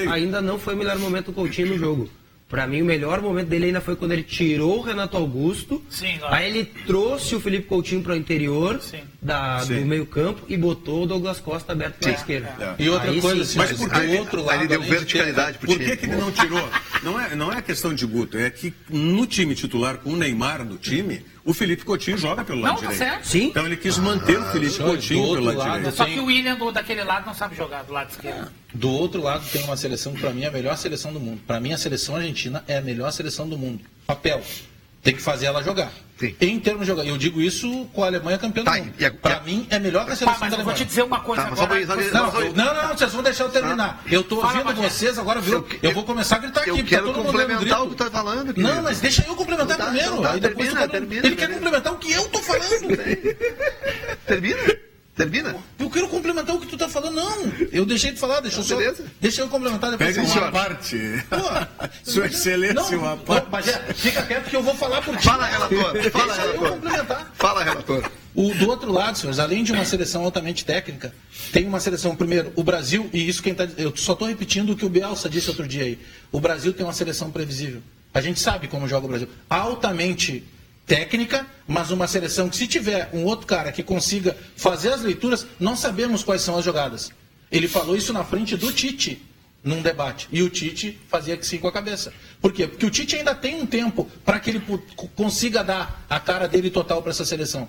ainda não foi o melhor momento do Coutinho no jogo. Para mim, o melhor momento dele ainda foi quando ele tirou o Renato Augusto. Aí ele trouxe o Felipe Coutinho para o interior do meio campo e botou o Douglas Costa aberto pela esquerda. E outra coisa, mas por que outro lado, ele deu verticalidade para o time. Por que ele não tirou? Não é questão de Guto, é que no time titular, com o Neymar do time, o Felipe Coutinho joga pelo lado direito. Certo. Sim. Então ele quis manter o Felipe Coutinho pelo lado direito. Só que o William daquele lado não sabe jogar do lado esquerdo. Do outro lado tem uma seleção que para mim é a melhor seleção do mundo. Para mim a seleção argentina é a melhor seleção do mundo. Papel. Tem que fazer ela jogar. Sim. Em termos de jogar. Eu digo isso com a Alemanha campeã do mundo. Para mim, é melhor que a seleção mas da eu vou Alemanha. te dizer uma coisa agora. Não, vocês vão deixar eu terminar. Eu tô ouvindo vocês, agora viu? Eu vou começar a gritar aqui. Eu quero complementar o que tu tá falando. Não, mas deixa eu complementar primeiro. Aí depois termina. Ele quer complementar o que eu tô falando. Termina. Eu quero complementar o que tu tá falando. Não, eu deixei de falar, deixa eu complementar depois. Pega uma parte. Sua excelência, uma parte. Mas fica quieto que eu vou falar por ti. Fala, relator. Fala, relator. Do outro lado, senhores, além de uma seleção altamente técnica, tem uma seleção, primeiro, o Brasil, e isso eu só estou repetindo o que o Bielsa disse outro dia aí. O Brasil tem uma seleção previsível. A gente sabe como joga o Brasil. Altamente técnica, mas uma seleção que, se tiver um outro cara que consiga fazer as leituras, não sabemos quais são as jogadas. Ele falou isso na frente do Tite, num debate. E o Tite fazia que sim com a cabeça. Por quê? Porque o Tite ainda tem um tempo para que ele consiga dar a cara dele total para essa seleção.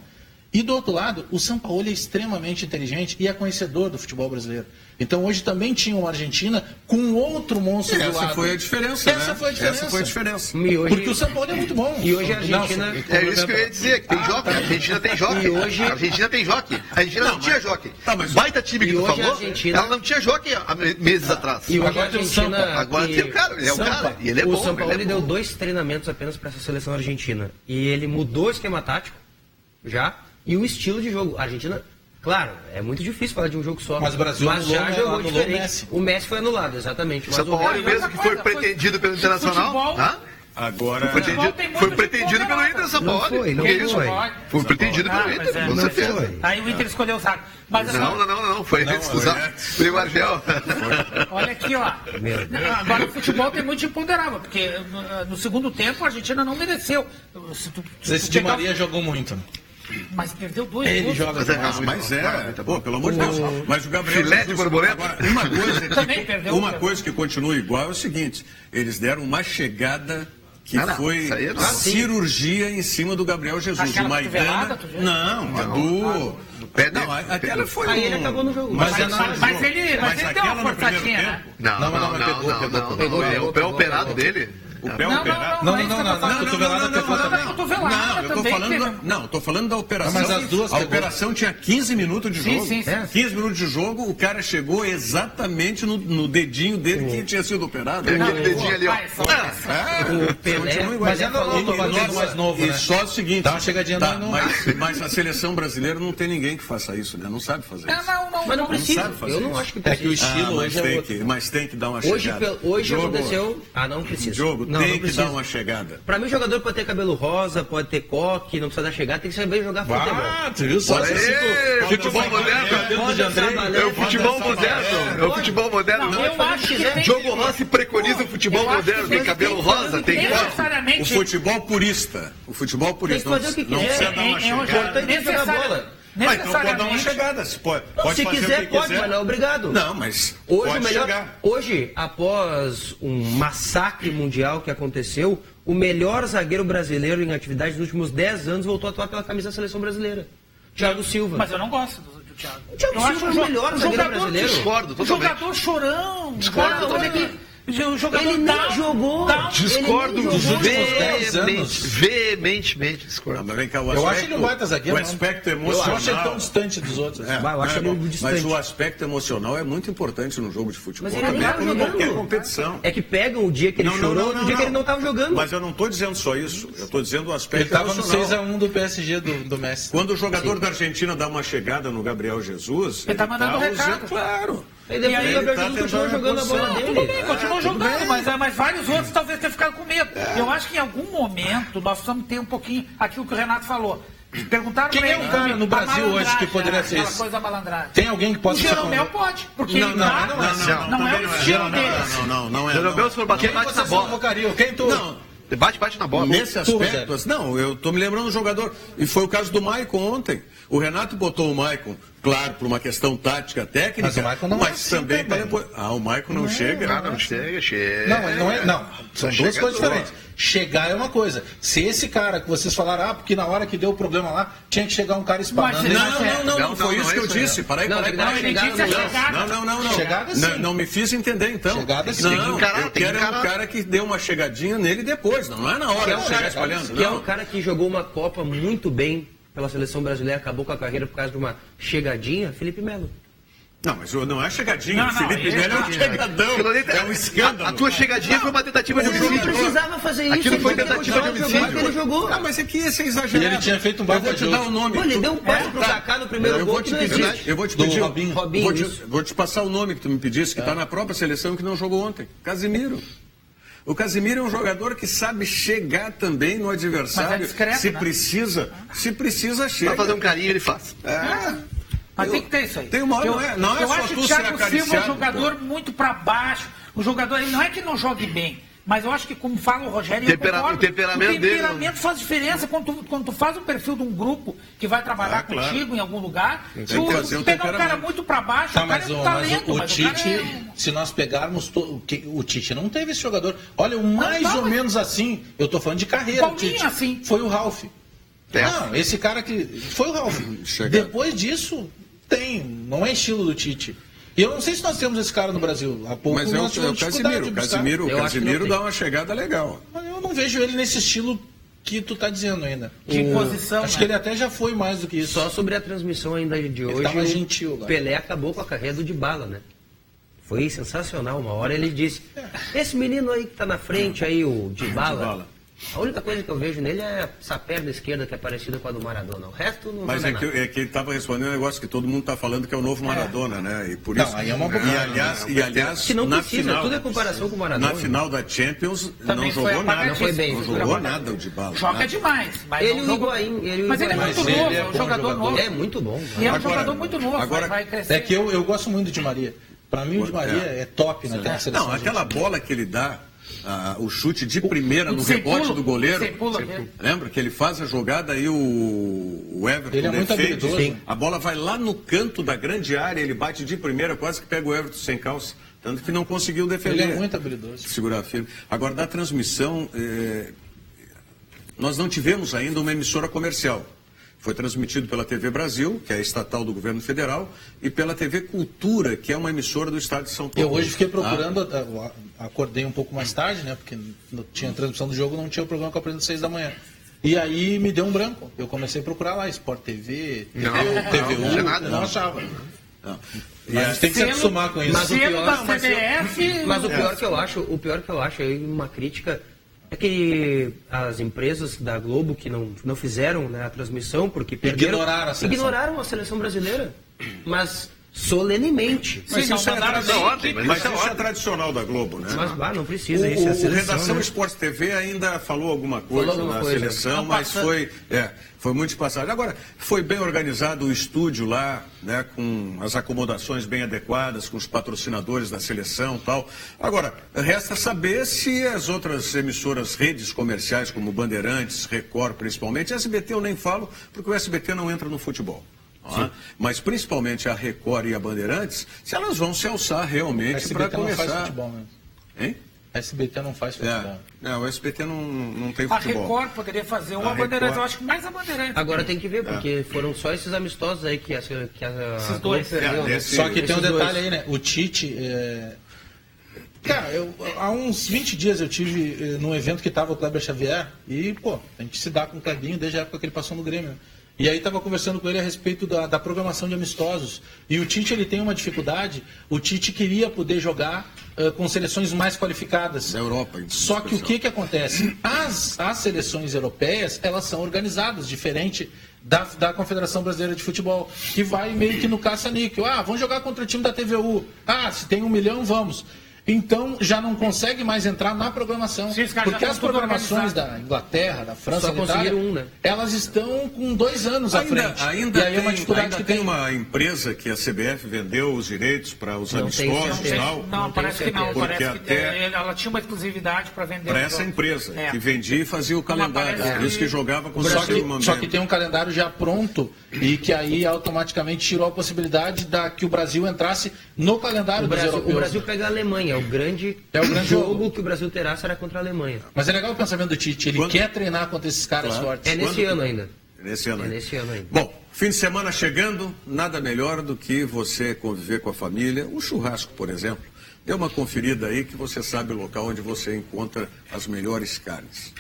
E do outro lado, o Sampaoli é extremamente inteligente e é conhecedor do futebol brasileiro. Então hoje também tinha uma Argentina com outro monstro do lado. Essa foi a diferença, Essa foi a diferença. Porque o Sampaoli é muito bom. E hoje a Argentina... É isso que eu ia dizer, que tem joque. A Argentina tem joque. E hoje... A Argentina tem joque. A Argentina não tinha joque. Mas... Baita time que tu falou, Argentina... ela não tinha joque há meses atrás. E hoje a Argentina... Agora tem o cara, ele é o cara. E ele é bom. O Sampaoli deu 2 treinamentos apenas para essa seleção argentina. E ele mudou o esquema tático, já... E o estilo de jogo. A Argentina, claro, é muito difícil falar de um jogo só. Mas o Brasil já jogou diferente. O Messi foi anulado, exatamente. O São Paulo mesmo que foi pretendido pelo Internacional. Agora foi pretendido pelo Inter São Paulo. Foi pretendido pelo Inter, com certeza. Aí o Inter escolheu o saco. Mas não, foi o Argel. Olha aqui, ó. Agora o futebol tem muito imponderável, porque no segundo tempo a Argentina não mereceu. Esse Di Maria jogou muito. Mas perdeu 2 Ele gols. joga. Pô, pelo amor de Deus. Mas o Gabriel... Filé de borboleta. Agora, uma coisa que continua igual é o seguinte. Eles deram uma chegada que foi cirurgia em cima do Gabriel Jesus. Aquela cotovelada, aquela foi... Aí ele acabou no jogo. Mas ele deu uma forçadinha, né? Não. Pegou o pé operado dele. O pé operado? Não. Não, tô falando da operação. Mas as duas a operação tinha 15 minutos de jogo. Sim. 15 minutos de jogo, o cara chegou exatamente no dedinho dele que tinha sido operado. Aquele dedinho ali, ó. O Pelé, mas é normal mais novo, né? Só o seguinte. Dá uma chegadinha mas a seleção brasileira não tem ninguém que faça isso, né? Não sabe fazer isso. Mas não precisa. Eu não acho que precisa. É que o estilo hoje é outro. Mas tem que dar uma chegada. Hoje aconteceu... Não precisa. Jogo tem que dar uma chegada. Pra mim, o jogador pode ter cabelo rosa, pode ter coque, não precisa dar chegada, tem que saber jogar futebol. Tu viu só? Futebol moderno. É o futebol moderno. É o futebol moderno. Eu acho que Diogo Rossi preconiza o futebol moderno. Tem cabelo rosa, tem coque. O futebol purista. O futebol purista. Tem que fazer o que não quiser. precisa dar uma chegada. Tem que jogar bola. Mas então pode dar uma chegada. Pode se fazer quiser, o que pode, quiser. mas não é obrigado. Não, mas hoje, pode chegar. Hoje, após um massacre mundial que aconteceu, o melhor zagueiro brasileiro em atividade nos últimos 10 anos voltou a atuar pela camisa da seleção brasileira. Thiago Silva. Mas eu não gosto do Thiago. O Thiago Silva é o melhor zagueiro brasileiro. Discordo totalmente. Jogador chorão. Discordo totalmente. O jogador ele nem jogou. Discordo dos últimos 10 anos. Veementemente discordo. Mas vem cá, Eu acho ele um baita zagueiro. O aspecto emocional. Eu acho ele tão distante dos outros. Eu acho ele distante. Mas o aspecto emocional é muito importante no jogo de futebol. Mas ele não estava jogando. Qualquer competição. É que pegam o dia que ele chorou e o dia que ele não estava jogando. Mas eu não estou dizendo só isso. Eu estou dizendo o aspecto emocional. Ele estava no 6-1 emocional. do PSG do Messi. Quando o jogador da Argentina dá uma chegada no Gabriel Jesus, ele está mandando recado. Claro. E depois o Gabriel Jesus continuou jogando a bola dele. Tudo bem, continuou jogando, mas vários outros talvez tenham ficado com medo. Eu acho que em algum momento nós precisamos ter um pouquinho aquilo que o Renato falou. Perguntaram quem é o cara no Brasil hoje que poderia ser isso? Coisa malandragem. Tem alguém que pode ser? O Jeromel pode, porque ele não é o estilo dele. Não é. Jeromel, se for bater, bate na bola. Quem tu? Bate na bola. Nesse aspecto, eu estou me lembrando do jogador. E foi o caso do Maicon ontem. O Renato botou o Maicon, claro, por uma questão tática, técnica, mas o Maicon não mas também para depois. O Maicon não chega. Não chega. Não, ele não é. Não, são duas coisas diferentes. Chegar é uma coisa. Se esse cara que vocês falaram, porque na hora que deu o problema lá, tinha que chegar um cara espanando. Não, foi isso que eu disse. Peraí. Não me fiz entender, então. Chegada sim. Não, eu quero um cara que dê uma chegadinha nele depois. depois, não é na hora de chegar espalhando. Que é um cara que jogou uma Copa muito bem pela seleção brasileira, acabou com a carreira por causa de uma chegadinha, Felipe Melo. Não, mas não é chegadinha. Não, Felipe Melo é um chegadão. É um escândalo. A tua chegadinha foi uma tentativa de Ele não homicídio. precisava fazer isso. Aquilo foi ele tentativa de jogou, homicídio. ele jogou. Ah, mas é que esse é exagerado. Ele tinha feito um Eu baita vou te jogo. dar o nome. Pô, ele deu um passe pro Kaká no primeiro gol que não existe. Eu vou te Do pedir. Robinho. Vou te passar o nome que tu me pedisse, que está na própria seleção que não jogou ontem. Casimiro. O Casimiro é um jogador que sabe chegar também no adversário. Mas é discreto, se né? precisa chega. Pra fazer um carinho, ele faz. Mas tem que ter isso aí. Tem uma hora, não é eu só acho tu o ser Thiago Silva um acariciado, jogador muito para baixo. O jogador, ele não é que não jogue bem, mas eu acho que, como fala o Rogério, eu concordo, o temperamento dele, o temperamento faz diferença quando tu faz um perfil de um grupo que vai trabalhar contigo em algum lugar. Tem que fazer Tu o pegar um cara temperamento. muito para baixo, Tá, o cara mas, é um mas talento, o mas o cara Tite, é... se nós pegarmos o Tite não teve esse jogador. Olha, o mais não, ou mas- menos assim, eu tô falando de carreira, Paulinho, Tite, assim. foi o Ralf. Não, esse cara que foi o Ralf. Depois disso, não é estilo do Tite. E eu não sei se nós temos esse cara no Brasil. Há pouco Mas é nós o tivemos dificuldade de buscar. Casimiro. Eu O acho que não Casimiro tem. dá uma chegada legal. Mas eu não vejo ele nesse estilo que tu tá dizendo ainda. De posição, Acho né? que ele até já foi mais do que isso. Só sobre a transmissão ainda de hoje, tá mais gentil agora. Pelé acabou com a carreira do Dybala, né? Foi sensacional. Uma hora ele disse, esse menino aí que tá na frente aí, o Dybala, a única coisa que eu vejo nele é essa perna esquerda que é parecida com a do Maradona. O resto não Mas vai é que ele estava respondendo um negócio que todo mundo está falando que é o novo Maradona, né? E por Não, isso. aí é uma e bobagem. aliás, Que não na precisa, final, tudo é comparação com o Maradona. Na final da Champions Também não foi jogou nada. apagadíssimo. Não foi bem, Não foi jogou apagadíssimo. nada o Dybala. Joga nada. demais. Mas Ele não e o jogou- Higuaín, Mas ele é muito Mas ele novo, é é um bom jogador jogador. novo. É muito bom. E é um Agora- jogador muito novo, agora- vai crescer. É que eu gosto muito do Di Maria. Pra mim, o Di Maria é top naquela seleção. Não, aquela bola que ele dá, o chute de primeira no sem rebote pulo, do goleiro. sem pulo, né? Lembra que ele faz a jogada e o Everton Ele é muito defende. habilidoso. Sim. A bola vai lá no canto da grande área, ele bate de primeira, quase que pega o Everton sem calça. Tanto que não conseguiu defender. Ele é muito habilidoso. Segurar firme. Agora, da transmissão, nós não tivemos ainda uma emissora comercial. Foi transmitido pela TV Brasil, que é a estatal do governo federal, e pela TV Cultura, que é uma emissora do estado de São Paulo. Eu hoje fiquei procurando, acordei um pouco mais tarde, né? Porque não tinha transmissão do jogo, não tinha o programa que eu apresento às 6 da manhã. E aí me deu um branco. Eu comecei a procurar lá, Sport TV, TVU, não tinha nada, não não. achava. Não. E a gente tem que se acostumar com isso. Mas o Selo pior- da mas CBF... Mas o pior que eu acho, aí uma crítica, é que as empresas da Globo que não fizeram, né, a transmissão, porque ignoraram a seleção brasileira. Mas solenemente. Mas Sim, isso não é mandaram tradicional, ordem, mas mas isso é isso é ordem. tradicional da Globo, né? Mas não precisa, isso é a O seleção. Redação né? Esporte TV ainda falou alguma coisa Falou alguma na coisa. seleção, Não mas passando. foi muito espaçado. Agora, foi bem organizado o estúdio lá, né, com as acomodações bem adequadas, com os patrocinadores da seleção e tal. Agora, resta saber se as outras emissoras, redes comerciais, como Bandeirantes, Record principalmente, SBT eu nem falo, porque o SBT não entra no futebol. Mas principalmente a Record e a Bandeirantes, se elas vão se alçar realmente para SBT não começar. faz futebol mesmo. Hein? SBT não faz futebol. O SBT não tem A futebol. Record poderia fazer uma A Bandeirantes, Record- eu acho que mais a Bandeirantes. Agora tem que ver, porque foram só esses amistosos aí que a Esses dois. Globo perdeu, né? Esse- Só que tem um esses detalhe dois. aí, né? O Tite. Cara, há uns 20 dias eu tive num evento que tava o Kleber Xavier e, pô, a gente se dá com o Clebinho desde a época que ele passou no Grêmio. E aí tava conversando com ele a respeito da programação de amistosos. E o Tite, ele tem uma dificuldade. O Tite queria poder jogar com seleções mais qualificadas. Da Europa, em Só que o especial. que acontece? As seleções europeias, elas são organizadas, diferente da Confederação Brasileira de Futebol, que vai meio que no caça-níquel. Vamos jogar contra o time da TVU. Se tem 1 milhão, vamos. Então, já não consegue mais entrar na programação. Sim, os caras Porque já as estão tudo programações organizados. da Inglaterra, da França, Só da Itália, conseguiram né? elas estão com 2 anos à frente. Ainda e aí é uma dificuldade ainda que tem tem. uma empresa que a CBF vendeu os direitos para os Não tenho amistosos e certeza. tal. Não, parece que não. certeza. Parece Porque que até- ela tinha uma exclusividade para vender. Para os essa jogos. empresa, É. que vendia e fazia o calendário. parece Por isso que que- jogava com Só que tem um calendário já pronto e que aí automaticamente tirou a possibilidade que o Brasil entrasse no calendário dos O europeus. Brasil pega a Alemanha. O grande jogo que o Brasil terá será contra a Alemanha. Mas é legal o pensamento do Tite. Ele Quando- quer treinar contra esses caras Claro. fortes. É nesse Quando- ano ainda. Nesse ano É aí. nesse ano ainda. Bom, fim de semana chegando, nada melhor do que você conviver com a família. Um churrasco, por exemplo. Dê uma conferida aí que você sabe o local onde você encontra as melhores carnes.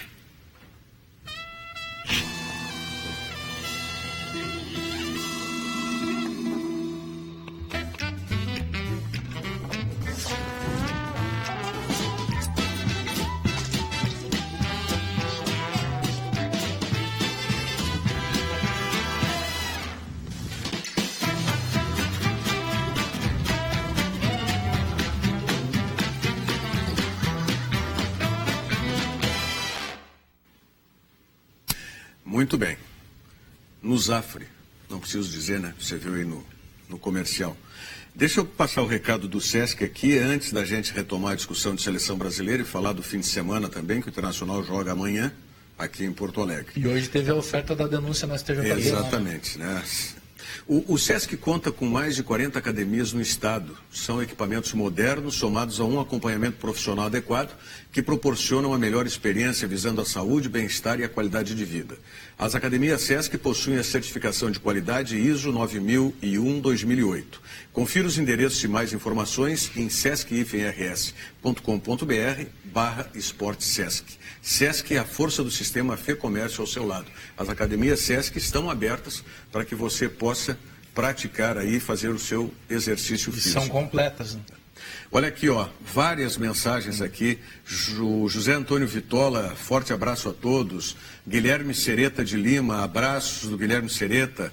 Muito bem. No Zafre, não preciso dizer, né? Você viu aí no comercial. Deixa eu passar o recado do Sesc aqui, antes da gente retomar a discussão de seleção brasileira e falar do fim de semana também, que o Internacional joga amanhã, aqui em Porto Alegre. E hoje teve a oferta da denúncia na STJD. Exatamente, né? O Sesc conta com mais de 40 academias no estado. São equipamentos modernos, somados a um acompanhamento profissional adequado, que proporcionam a melhor experiência visando a saúde, bem-estar e a qualidade de vida. As academias Sesc possuem a certificação de qualidade ISO 9001-2008. Confira os endereços e mais informações em sesc-rs.com.br/esporte-sesc. Sesc é a força do sistema Fê Comércio ao seu lado. As academias Sesc estão abertas para que você possa praticar aí, fazer o seu exercício físico. São completas, né? Olha aqui, ó, várias mensagens aqui. José Antônio Vitola, forte abraço a todos. Guilherme Sereta de Lima, abraços do Guilherme Sereta.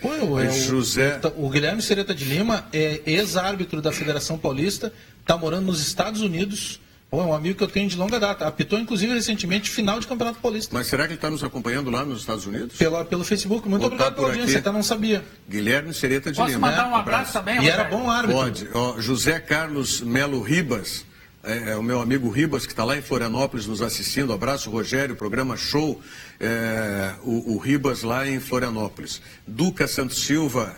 O Guilherme Sereta de Lima é ex-árbitro da Federação Paulista, está morando nos Estados Unidos. É um amigo que eu tenho de longa data. Apitou, inclusive, recentemente, final de Campeonato Paulista. Mas será que ele está nos acompanhando lá nos Estados Unidos? Pelo Facebook. Muito obrigado pela audiência, até não sabia. Guilherme Sereta de Posso Lima. mandar um abraço também? E era bom árbitro. Pode. Ó, José Carlos Melo Ribas, o meu amigo Ribas, que está lá em Florianópolis nos assistindo. Abraço, Rogério, programa show. O Ribas lá em Florianópolis. Duca Santos Silva,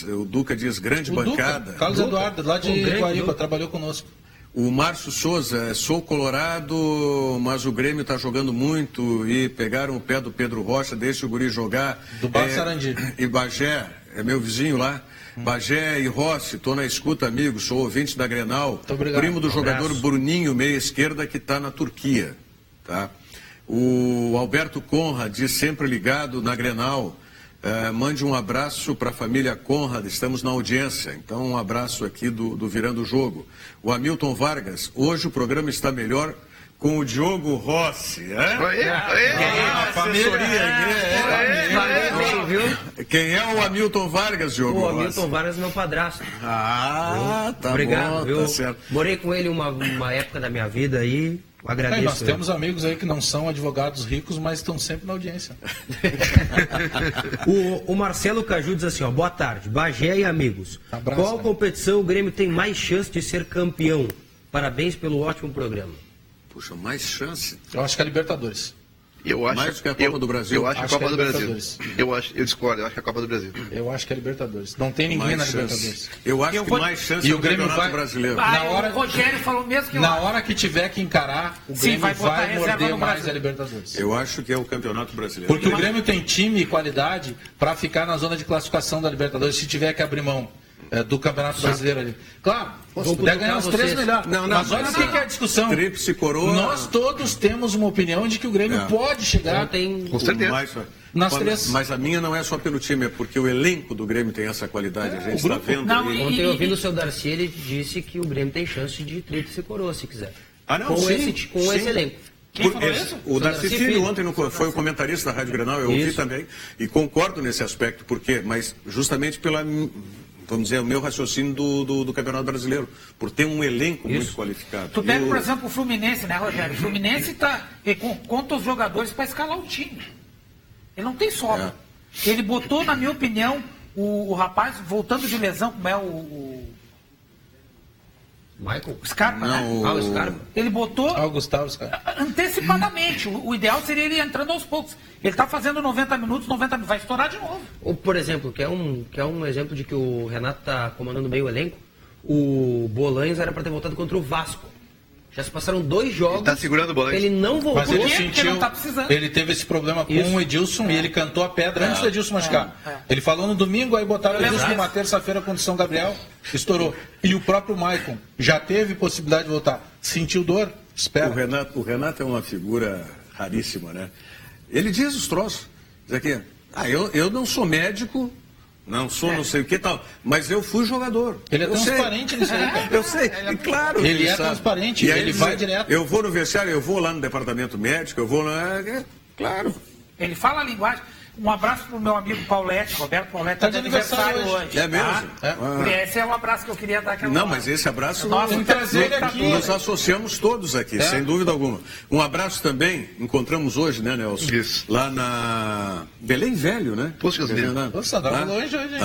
o Duca diz grande bancada. Carlos Eduardo, lá de Guariba, trabalhou conosco. O Márcio Souza, sou colorado, mas o Grêmio está jogando muito e pegaram o pé do Pedro Rocha, deixa o guri jogar. Do Bar Sarandi. E Bagé, é meu vizinho lá. Bagé e Rossi, estou na escuta, amigo, sou ouvinte da Grenal. Muito obrigado. Primo do jogador Bruninho, meia esquerda, que está na Turquia. Tá? O Alberto Conrad diz sempre ligado na Grenal. Mande um abraço para a família Conrad, estamos na audiência. Então, um abraço aqui do Virando o Jogo. O Hamilton Vargas, hoje o programa está melhor com o Diogo Rossi. Quem é o Hamilton Vargas, Diogo Rossi? O Hamilton Vargas é meu padrasto. Tá obrigado, bom, tá certo. Morei com ele uma época da minha vida aí. Agradeço. Nós temos amigos aí que não são advogados ricos, mas estão sempre na audiência. O Marcelo Caju diz assim, ó, boa tarde, Bagé e amigos. Abraço, qual competição o Grêmio tem mais chance de ser campeão? Parabéns pelo ótimo programa. Puxa, mais chance? Eu acho que é a Libertadores. Mais do que a Copa do Brasil? Eu acho que a Copa do Brasil. Eu discordo, eu acho que é a Copa do Brasil. Eu acho que é a Libertadores. Não tem ninguém na Libertadores. Eu acho que mais chance é o Campeonato Brasileiro. O Rogério falou mesmo que... Na hora que tiver que encarar, o Grêmio vai morder mais a Libertadores. Eu acho que é o Campeonato Brasileiro. Porque o Grêmio tem time e qualidade para ficar na zona de classificação da Libertadores, se tiver que abrir mão do Campeonato Brasileiro ali. Claro, se puder ganhar os 3 melhores. Mas olha o que é a discussão. Tríplice coroa. Nós todos temos uma opinião de que o Grêmio pode chegar com certeza. nas 3. Mas a minha não é só pelo time, é porque o elenco do Grêmio tem essa qualidade. A gente está vendo. Ontem, ouvindo o seu Darcy, ele disse que o Grêmio tem chance de tríplice coroa, se quiser. Com esse elenco. Quem falou isso? O Darcy Filho ontem foi o comentarista da Rádio Grenal, eu ouvi também, e concordo nesse aspecto, porque, mas justamente pela, vamos dizer, o meu raciocínio do Campeonato Brasileiro, por ter um elenco muito qualificado. Tu pega, por exemplo, o Fluminense, né, Rogério? O Fluminense conta os jogadores para escalar o time. Ele não tem sobra. Ele botou, na minha opinião, o rapaz, voltando de lesão, como é o Michael? Scarpa, né? O Scarpa. Ele botou Gustavo Scarpa. Antecipadamente. O ideal seria ele entrando aos poucos. Ele está fazendo 90 minutos, vai estourar de novo. Ou, por exemplo, que é um exemplo de que o Renato está comandando bem o elenco, o Bolanhos era para ter voltado contra o Vasco. Já se passaram 2 jogos. Ele tá segurando o volante. Ele não voltou. Mas ele Porque sentiu, não tá precisando. ele teve esse problema com o Edilson e ele cantou a pedra antes do Edilson machucar. É. Ele falou no domingo, aí botaram o Edilson Exato. numa terça-feira contra o São Gabriel, estourou. E o próprio Maicon já teve possibilidade de voltar. Sentiu dor? Espera. O Renato é uma figura raríssima, né? Ele diz os troços. Diz aqui, eu não sou médico, não sou não sei o que tal, mas eu fui jogador. Ele é Eu sei. transparente nisso aí, cara. Eu sei, e claro. Ele é sabe. transparente, E aí ele diz, vai direto. Eu vou no vestiário, eu vou lá no departamento médico, eu vou lá... Claro. Ele fala a linguagem. Um abraço pro meu amigo Paulete, Roberto Paulete, Tá de aniversário hoje. É mesmo? Tá? Esse é um abraço que eu queria dar aquela Não, hora. mas esse abraço Nossa, tem que trazer ele aqui. nos associamos todos aqui, sem dúvida alguma. Um abraço também, encontramos hoje, né, Nelson? Isso. Lá na Belém Velho, né? Posto de Gasolina. Nossa, andava longe hoje, hein?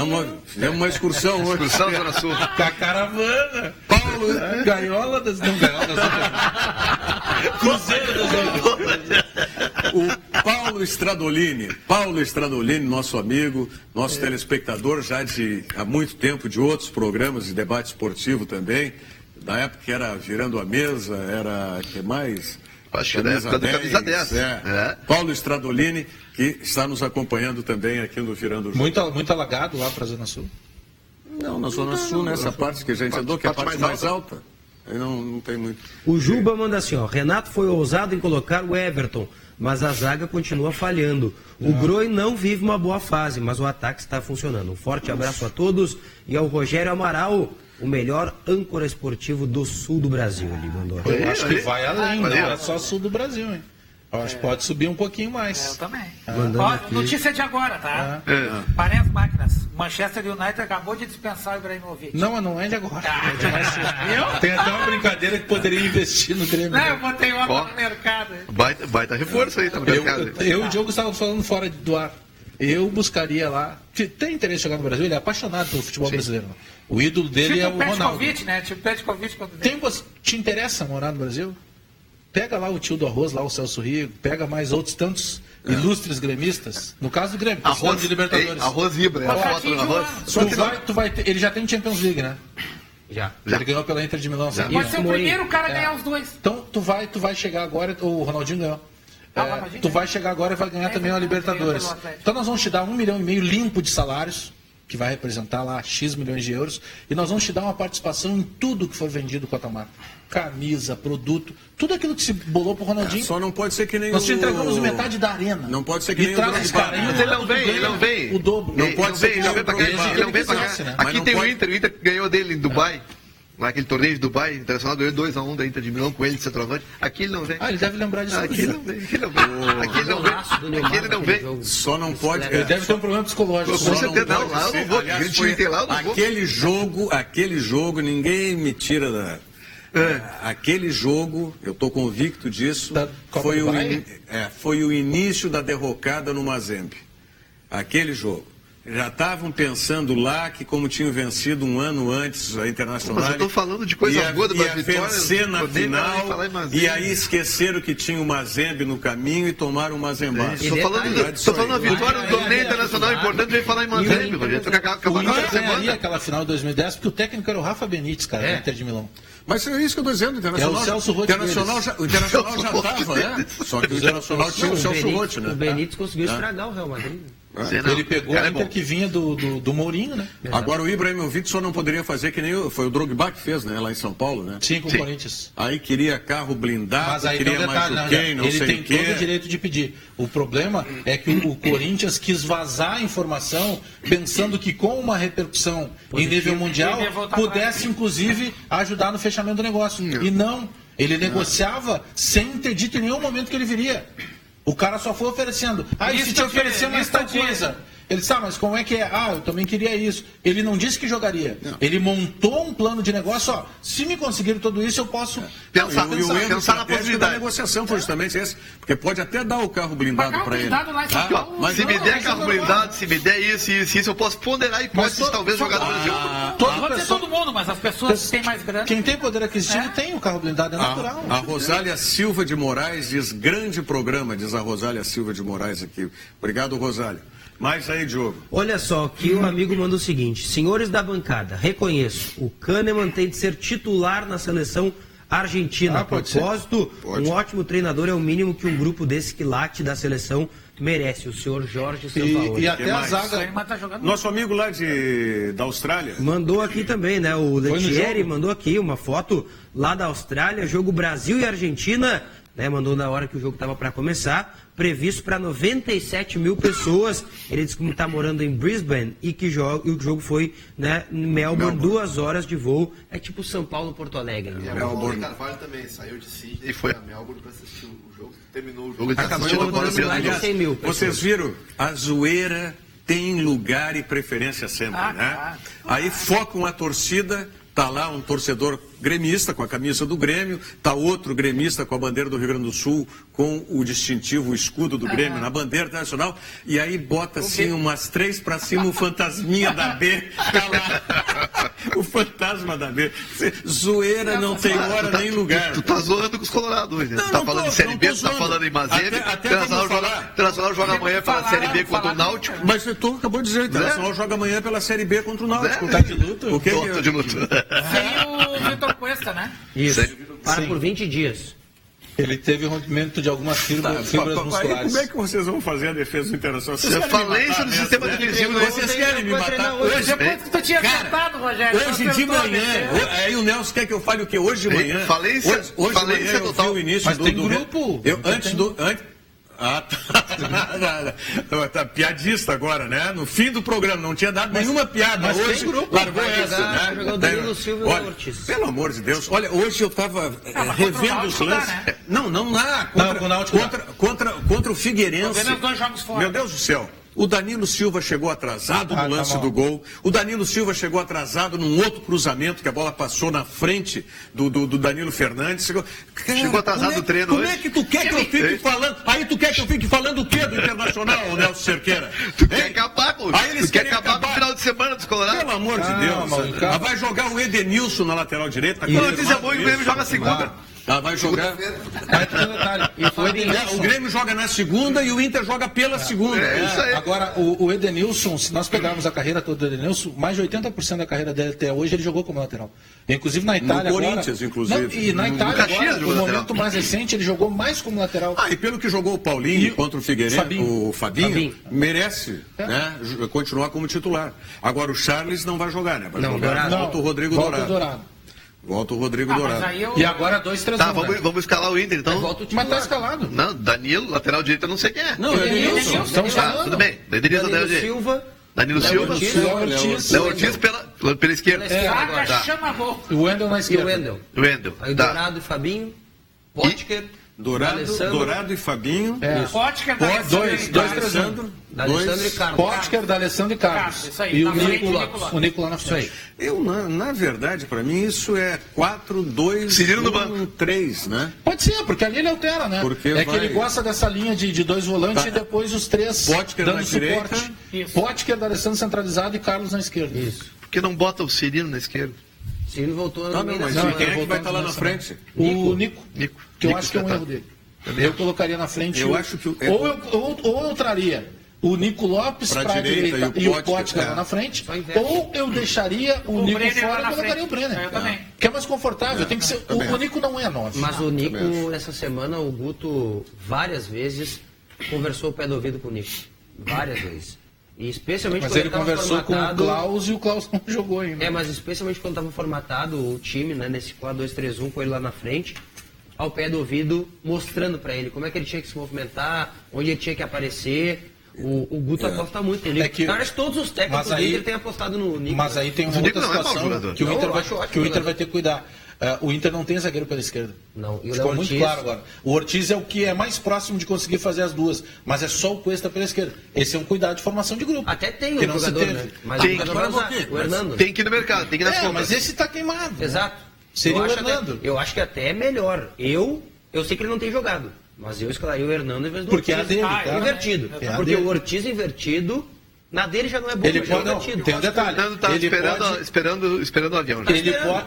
Nós fizemos uma excursão hoje. Excursão Zona Sul. Com a caravana. Paulo, Gaiola das... Não, Gaiola das outras. Cruzeiro das outras. O Paulo Stradolini, nosso amigo, nosso telespectador já há muito tempo de outros programas de debate esportivo também. Na época que era Virando a Mesa, era que mais? Acho que era época do Camisa 10. É. Paulo Stradolini, que está nos acompanhando também aqui no Virando o Jogo. Muito alagado lá pra Zona Sul. Não, na Zona Sul, nessa parte que a gente andou, que é a parte mais alta. Aí não tem muito. O Juba manda assim, ó, Renato foi ousado em colocar o Everton, mas a zaga continua falhando. O Groi não vive uma boa fase, mas o ataque está funcionando. Um forte abraço a todos e ao Rogério Amaral, o melhor âncora esportivo do sul do Brasil, ele mandou. Eu acho que vai além, não é só sul do Brasil, hein? Eu acho que pode subir um pouquinho mais. Eu também. Mandando Ó, aqui. notícia de agora, tá? Parem as máquinas. Manchester United acabou de dispensar o Ibrahimovic. Não, mas não é de agora. Viu? Tem até uma brincadeira que poderia investir no Grêmio. Não, eu botei uma no mercado. Baita reforço aí, tá no mercado. Eu e o Diogo estávamos falando fora do ar. Eu buscaria lá. Tem interesse em jogar no Brasil? Ele é apaixonado pelo futebol brasileiro. O ídolo dele é o Ronaldo. Petkovic, né? Tipo Petkovic quando Te interessa morar no Brasil? Pega lá o tio do arroz, lá o Celso Rigo, pega mais outros tantos ilustres gremistas. No caso do Grêmio, Arroz de Libertadores. Arroz vibra, é a foto do arroz. Tu vai ter, ele já tem Champions League, né? Já. Ele ganhou pela Inter de Milão. sabe? Pode ser o Mourinho. primeiro cara a ganhar os dois. Então tu vai chegar agora, o Ronaldinho ganhou. Ronaldinho Tu vai chegar agora e vai ganhar também a Libertadores. pelo Atlético. Então nós vamos te dar 1,5 milhão limpo de salários, que vai representar lá X milhões de euros, e nós vamos te dar uma participação em tudo que for vendido com a Tamar. Camisa, produto, tudo aquilo que se bolou pro Ronaldinho. Só não pode ser que nem Nós te entregamos metade da arena. Não pode ser que nem e o traz Drogba. os caras. Mas ele não vem. O dobro. Não pode ser que ele não vem pra cá. ele Ele não vem pra cá. quisesse, né? Mas Aqui não tem pode- o Inter ganhou dele em Dubai. Naquele torneio de Dubai, Internacional ganhou 2-1 da Inter de Milão com ele de centroavante. Aqui ele não vem. Ele deve lembrar disso. Aqui ele não vem. Aqui ele não vem. Aqui ele não vem. Só não pode. Ele deve ter um problema psicológico. Com certeza, pode não, lá eu ser. não vou. Aliás, Aquele time tem lá, eu não vou. Aquele jogo, ninguém me tira da. Aquele jogo, eu estou convicto disso, Da Copa foi do o, Bahia? foi o início da derrocada no Mazembe. Aquele jogo. Já estavam pensando lá que, como tinham vencido um ano antes a Internacional. Mas eu tô falando de coisas boas, das vitórias, vencer na não vou nem final. falar em Mazembe. E aí esqueceram que tinha o Mazembe no caminho e tomaram o Mazembaço. Estou falando da vitória do torneio internacional importante, vem falar em Mazembe, Rogério. Tu acabou O de Inter fazer ganharia semana. aquela final de 2010 porque o técnico era o Rafa Benítez, cara, do Inter de Milão. Mas é isso que eu estou dizendo, o Internacional. É o Celso Roth o Internacional já estava, Só que o Internacional tinha o Celso Roth, né? O Benítez conseguiu estragar o Real Madrid. Ele pegou o Inter que vinha do Mourinho, né? Agora o Ibrahimovic só não poderia fazer que nem foi o Drogba que fez, né? Lá em São Paulo, né? Sim, com o Corinthians. Aí queria carro blindado, Mas aí tem queria um detalhe, mais né? o quem, não Ele sei tem o quê. todo o direito de pedir. O problema é que o Corinthians quis vazar a informação pensando que com uma repercussão em nível mundial Ele ia voltar pudesse, inclusive, ajudar no fechamento do negócio. E não. Ele negociava sem ter dito em nenhum momento que ele viria. O cara só foi oferecendo. E se te oferecer mais tal coisa? Ele disse, mas como é que é? Eu também queria isso. Ele não disse que jogaria. Não. Ele montou um plano de negócio, se me conseguir tudo isso, eu posso Pensar E o erro na estratégico da possibilidade. negociação foi justamente esse. Porque pode até dar o carro blindado Mas para ele. blindado lá em São Paulo, Mas Se não, me der mas carro não- blindado, se me der isso, eu posso ponderar e posso talvez jogar no jogo. Não vou dizer todo mundo, mas as pessoas que têm mais grana. Quem tem poder aquisitivo tem o carro blindado, é natural. A Rosália Silva de Moraes diz, grande programa, diz a Rosália Silva de Moraes aqui. Obrigado, Rosália. Mais aí, Diogo. Olha só, aqui o amigo manda o seguinte: senhores da bancada, reconheço, o Kahneman tem de ser titular na seleção Argentina. A propósito, um ótimo treinador é o mínimo que um grupo desse quilate da seleção merece, o senhor Jorge Sampaoli. E até a zaga. Nosso amigo lá da Austrália. Mandou aqui também, né? O Letieri mandou aqui uma foto lá da Austrália, jogo Brasil e Argentina, né? Mandou na hora que o jogo estava para começar, previsto para 97 mil pessoas. Ele disse que está morando em Brisbane e que o jogo foi, né, em Melbourne, 2 horas de voo. É tipo São Paulo, Porto Alegre. Né? O Carvalho também saiu de Sydney e foi a Melbourne para assistir o jogo. Terminou o jogo. Vocês viram? A zoeira tem lugar e preferência sempre, né? Aí focam a torcida. Está lá um torcedor gremista com a camisa do Grêmio, está outro gremista com a bandeira do Rio Grande do Sul, com o distintivo, o escudo do Grêmio na bandeira nacional, e aí bota assim umas 3 para cima o fantasminha da B, tá lá, o fantasma da B. Zoeira não tem hora nem lugar. Tu tá zoando com os colorados hoje, né? Tu tá falando de Série B, tu tá falando em Mazembe, o Internacional joga amanhã pela Série B contra o Náutico. Mas tu acabou de dizer, o Internacional joga amanhã pela Série B contra o Náutico. Tá de luto? O que Tô de luto. Sem o Vitor Cuesta, né? Isso. Para por 20 dias. Ele teve rompimento de algumas fibras musculares. Como é que vocês vão fazer a defesa do Internacional? Falência do sistema defensivo. Vocês querem me matar hoje? Depois que tu tinha acertado, Rogério. Hoje de manhã. Aí o Nelson quer que eu fale o quê? Hoje de manhã. Falência total. Eu vi o início mas tem grupo. Tá piadista agora, né? No fim do programa, não tinha dado nenhuma piada. Mas hoje tem grupo. largou essa, né? Jogou o Danilo Silva e o Ortiz. Pelo amor de Deus. Olha, hoje eu estava revendo os lances. Né? Não dá. Contra o Figueirense. Vendo os 2 jogos fora. Meu Deus do céu. O Danilo Silva chegou atrasado no lance do gol. O Danilo Silva chegou atrasado num outro cruzamento que a bola passou na frente do Danilo Fernandes. Chegou atrasado no treino hoje. Como é que tu quer que eu fique falando? Aí tu quer que eu fique falando o quê do Internacional, Nelson Cerqueira? Tu quer acabar com eles querem acabar no final de semana dos Colorados? Pelo amor de Deus. Vai jogar o Edenilson na lateral direita. A notícia boa e o Grêmio joga segunda. Vai jogar. O Grêmio joga na segunda e o Inter joga pela segunda. Isso aí. Agora, o Edenilson, se nós pegarmos a carreira toda do Edenilson, mais de 80% da carreira dele até hoje ele jogou como lateral. Inclusive na Itália no Corinthians, inclusive. E na Itália agora, no momento mais recente, ele jogou mais como lateral. E pelo que jogou o Paulinho contra o Figueirense, o Fabinho, merece né, continuar como titular. Agora o Charles não vai jogar, né? Vai jogar. Volta o Rodrigo Dourado. Volta o Rodrigo Dourado. E agora 2-3-1. Tá, vamos escalar o Inter, então. Mas tá escalado. Não, Danilo, lateral direito, eu não sei quem é. Não, Edenilson. Tudo bem. Danilo Silva. Danilo Silva. Léo Ortiz pela esquerda. O Wendel na esquerda. O Wendel. Aí Dourado e Fabinho. Potker. Dourado e Fabinho. Potker, D'Alessandro e Carlos. Potker, D'Alessandro e Carlos. Isso aí. E o Nico lá na frente. Na verdade, para mim, isso é 4-2-1-3, né? Pode ser, porque ali ele altera, né? Que ele gosta dessa linha de 2 volantes e depois os 3 Potker dando na suporte. Potker, D'Alessandro centralizado e Carlos na esquerda. Isso. Por que não bota o Cirino na esquerda? Cirino voltou no meio da semana. Quem é que vai estar lá na frente? O Nico. Que eu acho que é um erro dele. Eu colocaria na frente. Eu acho que ou eu traria o Nico Lopes para a direita e o Potker lá na frente, ou eu deixaria o Nico fora e colocaria o Brenner. Que é mais confortável. Tem que ser. O Nico não é 9. Mas o Nico, essa semana, o Guto várias vezes conversou o pé do ouvido com o Nico. Várias vezes. E especialmente mas ele conversou com o Klaus e o Klaus não jogou ainda. Mas especialmente quando estava formatado o time, né, nesse 4-2-3-1 com ele lá na frente, ao pé do ouvido, mostrando para ele como é que ele tinha que se movimentar, onde ele tinha que aparecer. O Guto aposta muito nele. Parece que todos os técnicos do Inter têm apostado no Nico. Mas aí tem uma outra situação que o Inter vai ter que cuidar. O Inter não tem zagueiro pela esquerda. Não. E o ficou muito claro agora. O Ortiz é o que é mais próximo de conseguir fazer as duas, mas é só o Cuesta pela esquerda. Esse é um cuidado de formação de grupo. Até tem um jogador, né? Mas o Hernando. Tem que ir no mercado, tem que ir nas compras. Mas esse tá queimado. Exato. Seria o Hernando. Eu acho que até é melhor. Eu sei que ele não tem jogado, mas eu escalaria o Hernando em vez do porque Ortiz. Porque é dele, invertido. Porque o Ortiz invertido... Na dele já não é bom, ele pode, não, tem um detalhe. Tá esperando o avião.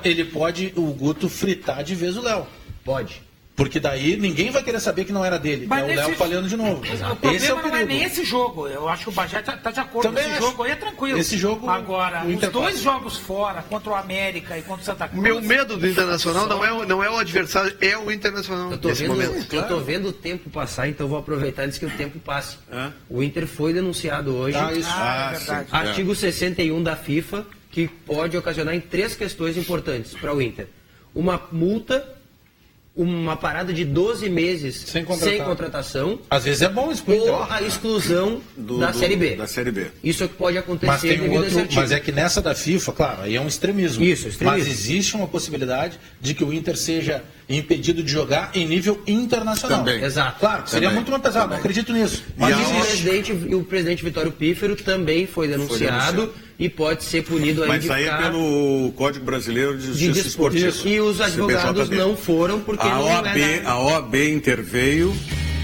Ele pode, o Guto, fritar de vez o Léo. Pode. Porque daí ninguém vai querer saber que não era dele. Mas É o Léo falhando de novo. O problema Esse é o não é perigo. nem esse jogo. Eu acho que o Bagé tá de acordo. Também Esse acho. jogo aí é tranquilo. Esse jogo, agora, o os Inter dois passa. jogos fora, contra o América e contra o Santa Cruz. Meu medo do Internacional não é o adversário, é o Internacional Eu tô, nesse vendo, momento. eu tô vendo o tempo passar, então vou aproveitar antes que o tempo passe. Hã? O Inter foi denunciado hoje, É verdade. artigo 61 da FIFA, que pode ocasionar em 3 questões importantes para o Inter. Uma multa, uma parada de 12 meses Sem contratação, Às vezes é bom isso pro Inter. ou a exclusão da Série B. Da Série B. Isso é que pode acontecer Mas tem um devido a esse outro, artigo. mas é que nessa da FIFA, claro, aí é um extremismo. Isso, extremismo. Mas existe uma possibilidade de que o Inter seja impedido de jogar em nível internacional. Também. Exato. Claro, seria Também. muito mais pesado, não acredito nisso. Mas E E o presidente Vitório Pífero também foi denunciado e pode ser punido aí Mas de aí ficar pelo Código Brasileiro de de Justiça desporto. Esportiva. E os advogados CBJD. não foram porque A não é a OAB interveio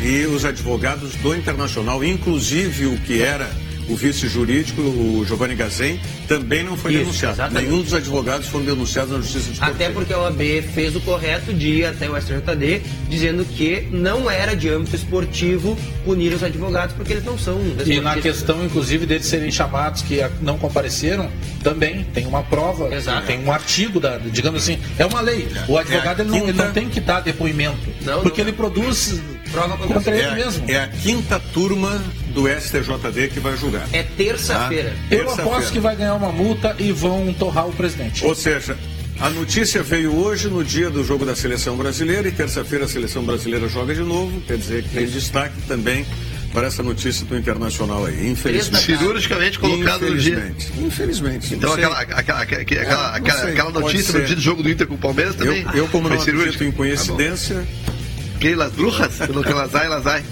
e os advogados do Internacional, inclusive o que era o vice jurídico, o Giovanni Gazen, também não foi Isso, denunciado. exatamente. Nenhum dos advogados foram denunciados na Justiça Esportiva. Até porque a OAB fez o correto de ir até o STJD dizendo que não era de âmbito esportivo punir os advogados porque eles não são E na desportistas. questão, inclusive, deles serem chamados que não compareceram, também tem uma prova, Exato. tem um artigo, digamos assim, é uma lei. O advogado ele não tem que dar depoimento, Não, porque não. ele produz Prova contra É ele a, mesmo. é a 5ª turma do STJD que vai julgar. É terça-feira. Eu Terça-feira. aposto que vai ganhar uma multa e vão torrar o presidente. Ou seja, a notícia veio hoje no dia do jogo da Seleção Brasileira e terça-feira a Seleção Brasileira joga de novo, quer dizer que tem destaque também para essa notícia do Internacional aí, infelizmente. Cirurgicamente colocado no dia. Infelizmente. Então Não sei. aquela Pode notícia ser. no dia do jogo do Inter com o Palmeiras também. Eu como não foi acredito em Tá coincidência, bom. Que las brujas, pelo que elas vai.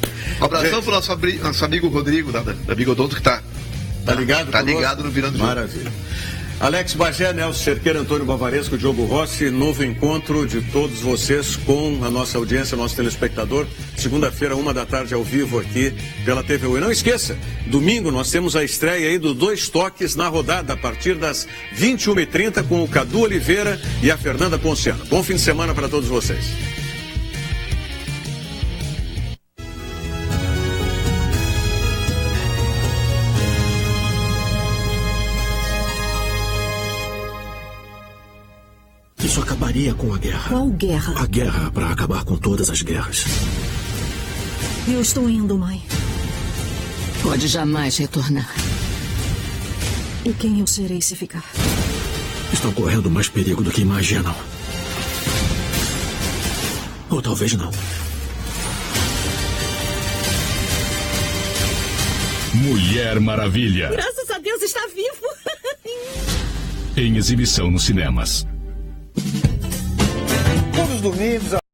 Um abração Gente. pro nosso amigo Rodrigo, da Bigodonto, que tá ligado? Tá conosco? ligado no Virando Jogo. Maravilha. Alex Bagé, Nelson Cerqueira, Antônio Bavaresco, Diogo Rossi, novo encontro de todos vocês com a nossa audiência, nosso telespectador, segunda-feira, 13h, ao vivo aqui pela TVU. E não esqueça, domingo nós temos a estreia aí do Dois Toques na rodada, a partir das 21h30 com o Cadu Oliveira e a Fernanda Ponciano. Bom fim de semana para todos vocês. Isso acabaria com a guerra. Qual guerra? A guerra para acabar com todas as guerras. Eu estou indo, mãe. Pode jamais retornar. E quem eu serei se ficar? Estão correndo mais perigo do que imaginam. Ou talvez não. Mulher Maravilha. Graças a Deus está vivo! Em exibição nos cinemas. Todos os domingos,